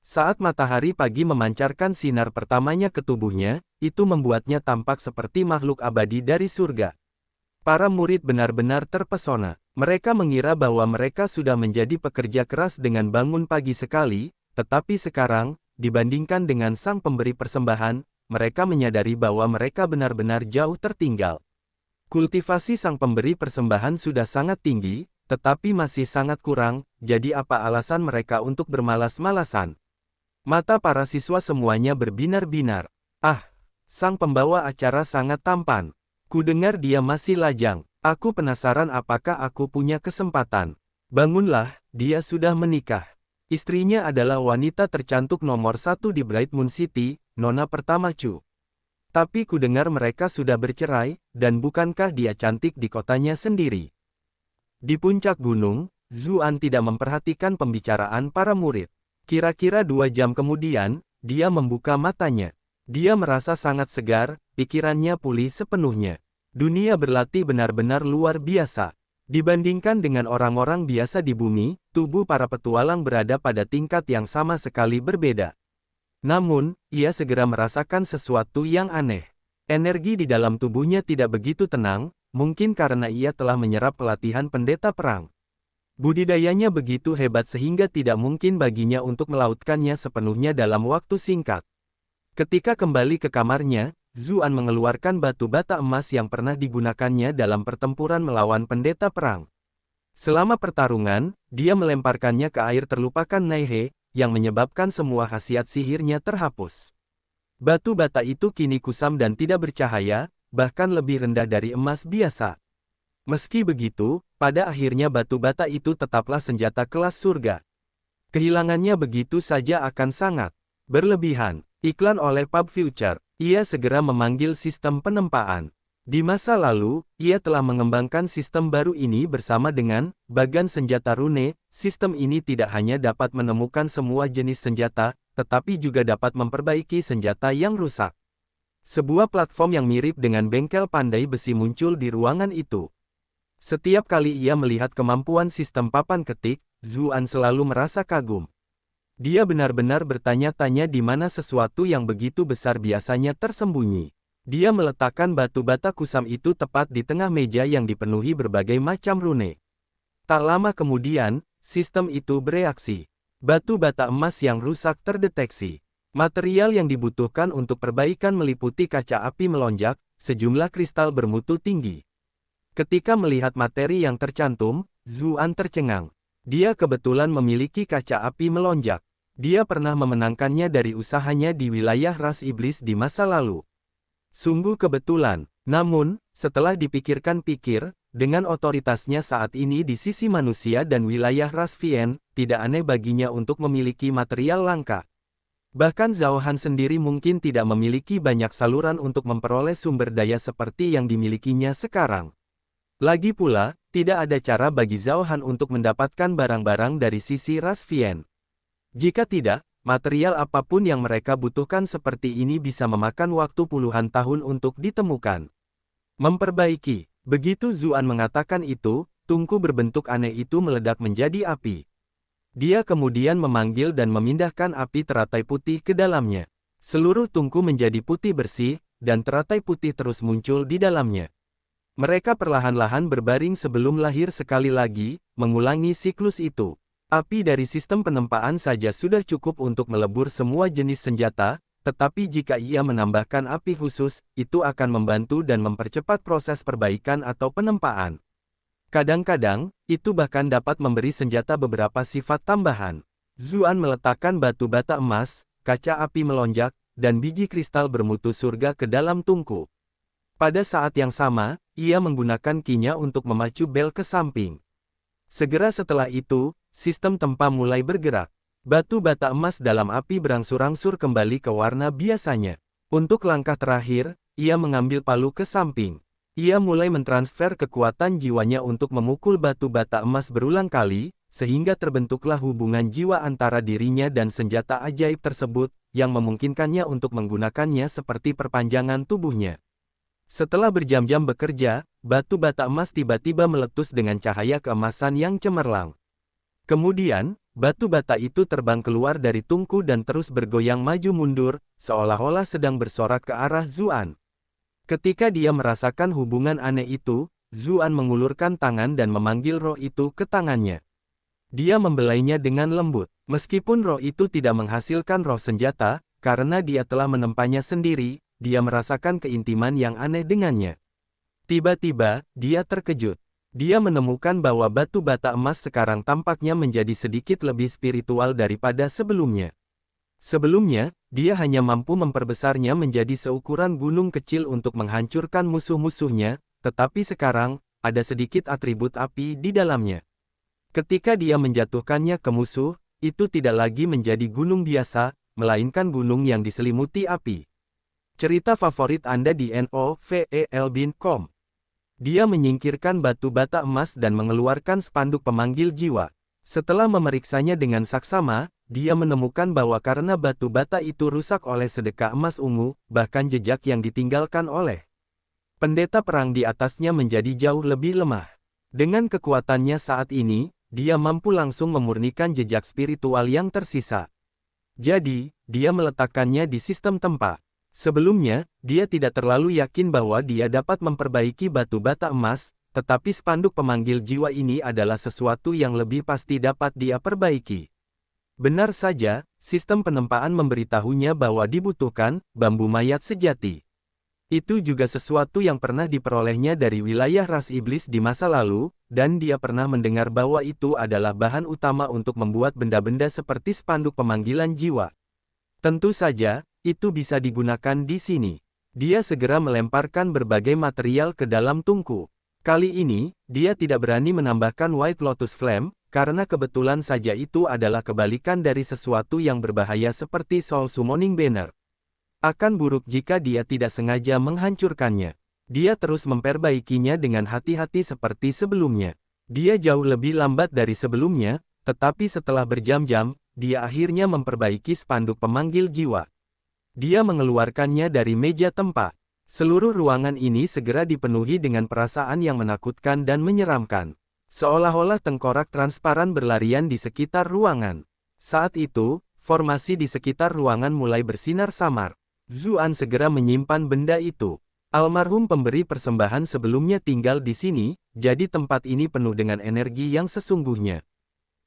Saat matahari pagi memancarkan sinar pertamanya ke tubuhnya, itu membuatnya tampak seperti makhluk abadi dari surga. Para murid benar-benar terpesona. Mereka mengira bahwa mereka sudah menjadi pekerja keras dengan bangun pagi sekali, tetapi sekarang, dibandingkan dengan sang pemberi persembahan, mereka menyadari bahwa mereka benar-benar jauh tertinggal. Kultivasi sang pemberi persembahan sudah sangat tinggi, tetapi masih sangat kurang, jadi apa alasan mereka untuk bermalas-malasan? Mata para siswa semuanya berbinar-binar. Sang pembawa acara sangat tampan. Kudengar dia masih lajang. Aku penasaran apakah aku punya kesempatan. Bangunlah, dia sudah menikah. Istrinya adalah wanita tercantik nomor 1 di Bright Moon City, Nona pertama Chu. Tapi kudengar mereka sudah bercerai, dan bukankah dia cantik di kotanya sendiri? Di puncak gunung, Zuan tidak memperhatikan pembicaraan para murid. Kira-kira 2 jam kemudian, dia membuka matanya. Dia merasa sangat segar, pikirannya pulih sepenuhnya. Dunia berlatih benar-benar luar biasa. Dibandingkan dengan orang-orang biasa di bumi, tubuh para petualang berada pada tingkat yang sama sekali berbeda. Namun, ia segera merasakan sesuatu yang aneh. Energi di dalam tubuhnya tidak begitu tenang, mungkin karena ia telah menyerap pelatihan pendeta perang. Budidayanya begitu hebat sehingga tidak mungkin baginya untuk melautkannya sepenuhnya dalam waktu singkat. Ketika kembali ke kamarnya, Zuan mengeluarkan batu bata emas yang pernah digunakannya dalam pertempuran melawan pendeta perang. Selama pertarungan, dia melemparkannya ke air terlupakan Naihe, yang menyebabkan semua khasiat sihirnya terhapus. Batu bata itu kini kusam dan tidak bercahaya, bahkan lebih rendah dari emas biasa. Meski begitu, pada akhirnya batu bata itu tetaplah senjata kelas surga. Kehilangannya begitu saja akan sangat berlebihan. Iklan oleh Pub Future, ia segera memanggil sistem penempaan. Di masa lalu, ia telah mengembangkan sistem baru ini bersama dengan bagan senjata rune. Sistem ini tidak hanya dapat menemukan semua jenis senjata, tetapi juga dapat memperbaiki senjata yang rusak. Sebuah platform yang mirip dengan bengkel pandai besi muncul di ruangan itu. Setiap kali ia melihat kemampuan sistem papan ketik, Zuan selalu merasa kagum. Dia benar-benar bertanya-tanya di mana sesuatu yang begitu besar biasanya tersembunyi. Dia meletakkan batu bata kusam itu tepat di tengah meja yang dipenuhi berbagai macam rune. Tak lama kemudian, sistem itu bereaksi. Batu bata emas yang rusak terdeteksi. Material yang dibutuhkan untuk perbaikan meliputi kaca api melonjak, sejumlah kristal bermutu tinggi. Ketika melihat materi yang tercantum, Zuan tercengang. Dia kebetulan memiliki kaca api melonjak. Dia pernah memenangkannya dari usahanya di wilayah ras iblis di masa lalu. Sungguh kebetulan, namun, setelah dipikirkan-pikir, dengan otoritasnya saat ini di sisi manusia dan wilayah ras Vien, tidak aneh baginya untuk memiliki material langka. Bahkan Zhao Han sendiri mungkin tidak memiliki banyak saluran untuk memperoleh sumber daya seperti yang dimilikinya sekarang. Lagi pula, tidak ada cara bagi Zhao Han untuk mendapatkan barang-barang dari sisi ras Vien. Jika tidak, material apapun yang mereka butuhkan seperti ini bisa memakan waktu puluhan tahun untuk ditemukan. Memperbaiki. Begitu Zuan mengatakan itu, tungku berbentuk aneh itu meledak menjadi api. Dia kemudian memanggil dan memindahkan api teratai putih ke dalamnya. Seluruh tungku menjadi putih bersih, dan teratai putih terus muncul di dalamnya. Mereka perlahan-lahan berbaring sebelum lahir sekali lagi, mengulangi siklus itu. Api dari sistem penempaan saja sudah cukup untuk melebur semua jenis senjata, tetapi jika ia menambahkan api khusus, itu akan membantu dan mempercepat proses perbaikan atau penempaan. Kadang-kadang, itu bahkan dapat memberi senjata beberapa sifat tambahan. Zuan meletakkan batu bata emas, kaca api melonjak, dan biji kristal bermutu surga ke dalam tungku. Pada saat yang sama, ia menggunakan kinya untuk memacu bel ke samping. Segera setelah itu, sistem tempa mulai bergerak. Batu bata emas dalam api berangsur-angsur kembali ke warna biasanya. Untuk langkah terakhir, ia mengambil palu ke samping. Ia mulai mentransfer kekuatan jiwanya untuk memukul batu bata emas berulang kali, sehingga terbentuklah hubungan jiwa antara dirinya dan senjata ajaib tersebut, yang memungkinkannya untuk menggunakannya seperti perpanjangan tubuhnya. Setelah berjam-jam bekerja, batu bata emas tiba-tiba meletus dengan cahaya keemasan yang cemerlang. Kemudian, batu bata itu terbang keluar dari tungku dan terus bergoyang maju mundur, seolah-olah sedang bersorak ke arah Zuan. Ketika dia merasakan hubungan aneh itu, Zuan mengulurkan tangan dan memanggil roh itu ke tangannya. Dia membelainya dengan lembut. Meskipun roh itu tidak menghasilkan roh senjata, karena dia telah menempanya sendiri, dia merasakan keintiman yang aneh dengannya. Tiba-tiba, dia terkejut. Dia menemukan bahwa batu bata emas sekarang tampaknya menjadi sedikit lebih spiritual daripada sebelumnya. Sebelumnya, dia hanya mampu memperbesarnya menjadi seukuran gunung kecil untuk menghancurkan musuh-musuhnya, tetapi sekarang, ada sedikit atribut api di dalamnya. Ketika dia menjatuhkannya ke musuh, itu tidak lagi menjadi gunung biasa, melainkan gunung yang diselimuti api. Cerita favorit Anda di novel.com. Dia menyingkirkan batu bata emas dan mengeluarkan spanduk pemanggil jiwa. Setelah memeriksanya dengan saksama, dia menemukan bahwa karena batu bata itu rusak oleh sedekah emas ungu, bahkan jejak yang ditinggalkan oleh pendeta perang di atasnya menjadi jauh lebih lemah. Dengan kekuatannya saat ini, dia mampu langsung memurnikan jejak spiritual yang tersisa. Jadi, dia meletakkannya di sistem tempa. Sebelumnya, dia tidak terlalu yakin bahwa dia dapat memperbaiki batu bata emas, tetapi spanduk pemanggil jiwa ini adalah sesuatu yang lebih pasti dapat dia perbaiki. Benar saja, sistem penempaan memberitahunya bahwa dibutuhkan bambu mayat sejati. Itu juga sesuatu yang pernah diperolehnya dari wilayah ras iblis di masa lalu, dan dia pernah mendengar bahwa itu adalah bahan utama untuk membuat benda-benda seperti spanduk pemanggilan jiwa. Tentu saja, itu bisa digunakan di sini. Dia segera melemparkan berbagai material ke dalam tungku. Kali ini, dia tidak berani menambahkan White Lotus Flame, karena kebetulan saja itu adalah kebalikan dari sesuatu yang berbahaya seperti Soul Summoning Banner. Akan buruk jika dia tidak sengaja menghancurkannya. Dia terus memperbaikinya dengan hati-hati seperti sebelumnya. Dia jauh lebih lambat dari sebelumnya, tetapi setelah berjam-jam, dia akhirnya memperbaiki spanduk pemanggil jiwa. Dia mengeluarkannya dari meja tempat. Seluruh ruangan ini segera dipenuhi dengan perasaan yang menakutkan dan menyeramkan. Seolah-olah tengkorak transparan berlarian di sekitar ruangan. Saat itu, formasi di sekitar ruangan mulai bersinar samar. Zuan segera menyimpan benda itu. Almarhum pemberi persembahan sebelumnya tinggal di sini, jadi tempat ini penuh dengan energi yang sesungguhnya.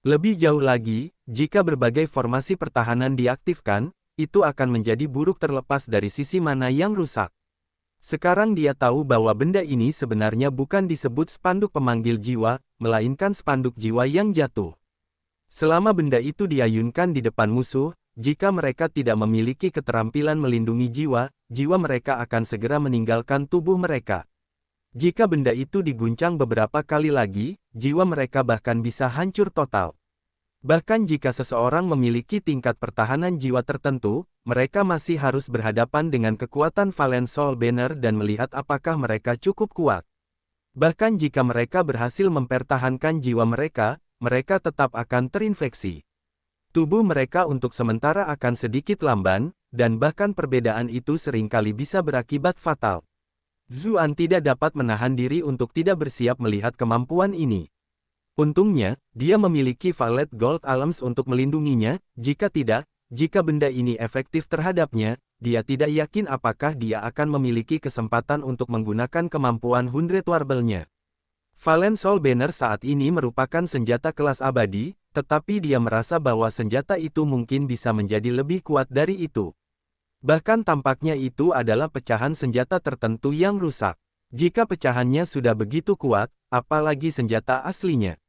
Lebih jauh lagi, jika berbagai formasi pertahanan diaktifkan, itu akan menjadi buruk terlepas dari sisi mana yang rusak. Sekarang dia tahu bahwa benda ini sebenarnya bukan disebut spanduk pemanggil jiwa, melainkan spanduk jiwa yang jatuh. Selama benda itu diayunkan di depan musuh, jika mereka tidak memiliki keterampilan melindungi jiwa, jiwa mereka akan segera meninggalkan tubuh mereka. Jika benda itu diguncang beberapa kali lagi, jiwa mereka bahkan bisa hancur total. Bahkan jika seseorang memiliki tingkat pertahanan jiwa tertentu, mereka masih harus berhadapan dengan kekuatan Valen Soul Banner dan melihat apakah mereka cukup kuat. Bahkan jika mereka berhasil mempertahankan jiwa mereka, mereka tetap akan terinfeksi. Tubuh mereka untuk sementara akan sedikit lamban, dan bahkan perbedaan itu seringkali bisa berakibat fatal. Zuan tidak dapat menahan diri untuk tidak bersiap melihat kemampuan ini. Untungnya, dia memiliki Valet Gold Alms untuk melindunginya, jika tidak, jika benda ini efektif terhadapnya, dia tidak yakin apakah dia akan memiliki kesempatan untuk menggunakan kemampuan Hundred Warble-nya. Valen Soul Banner saat ini merupakan senjata kelas abadi, tetapi dia merasa bahwa senjata itu mungkin bisa menjadi lebih kuat dari itu. Bahkan tampaknya itu adalah pecahan senjata tertentu yang rusak. Jika pecahannya sudah begitu kuat, apalagi senjata aslinya.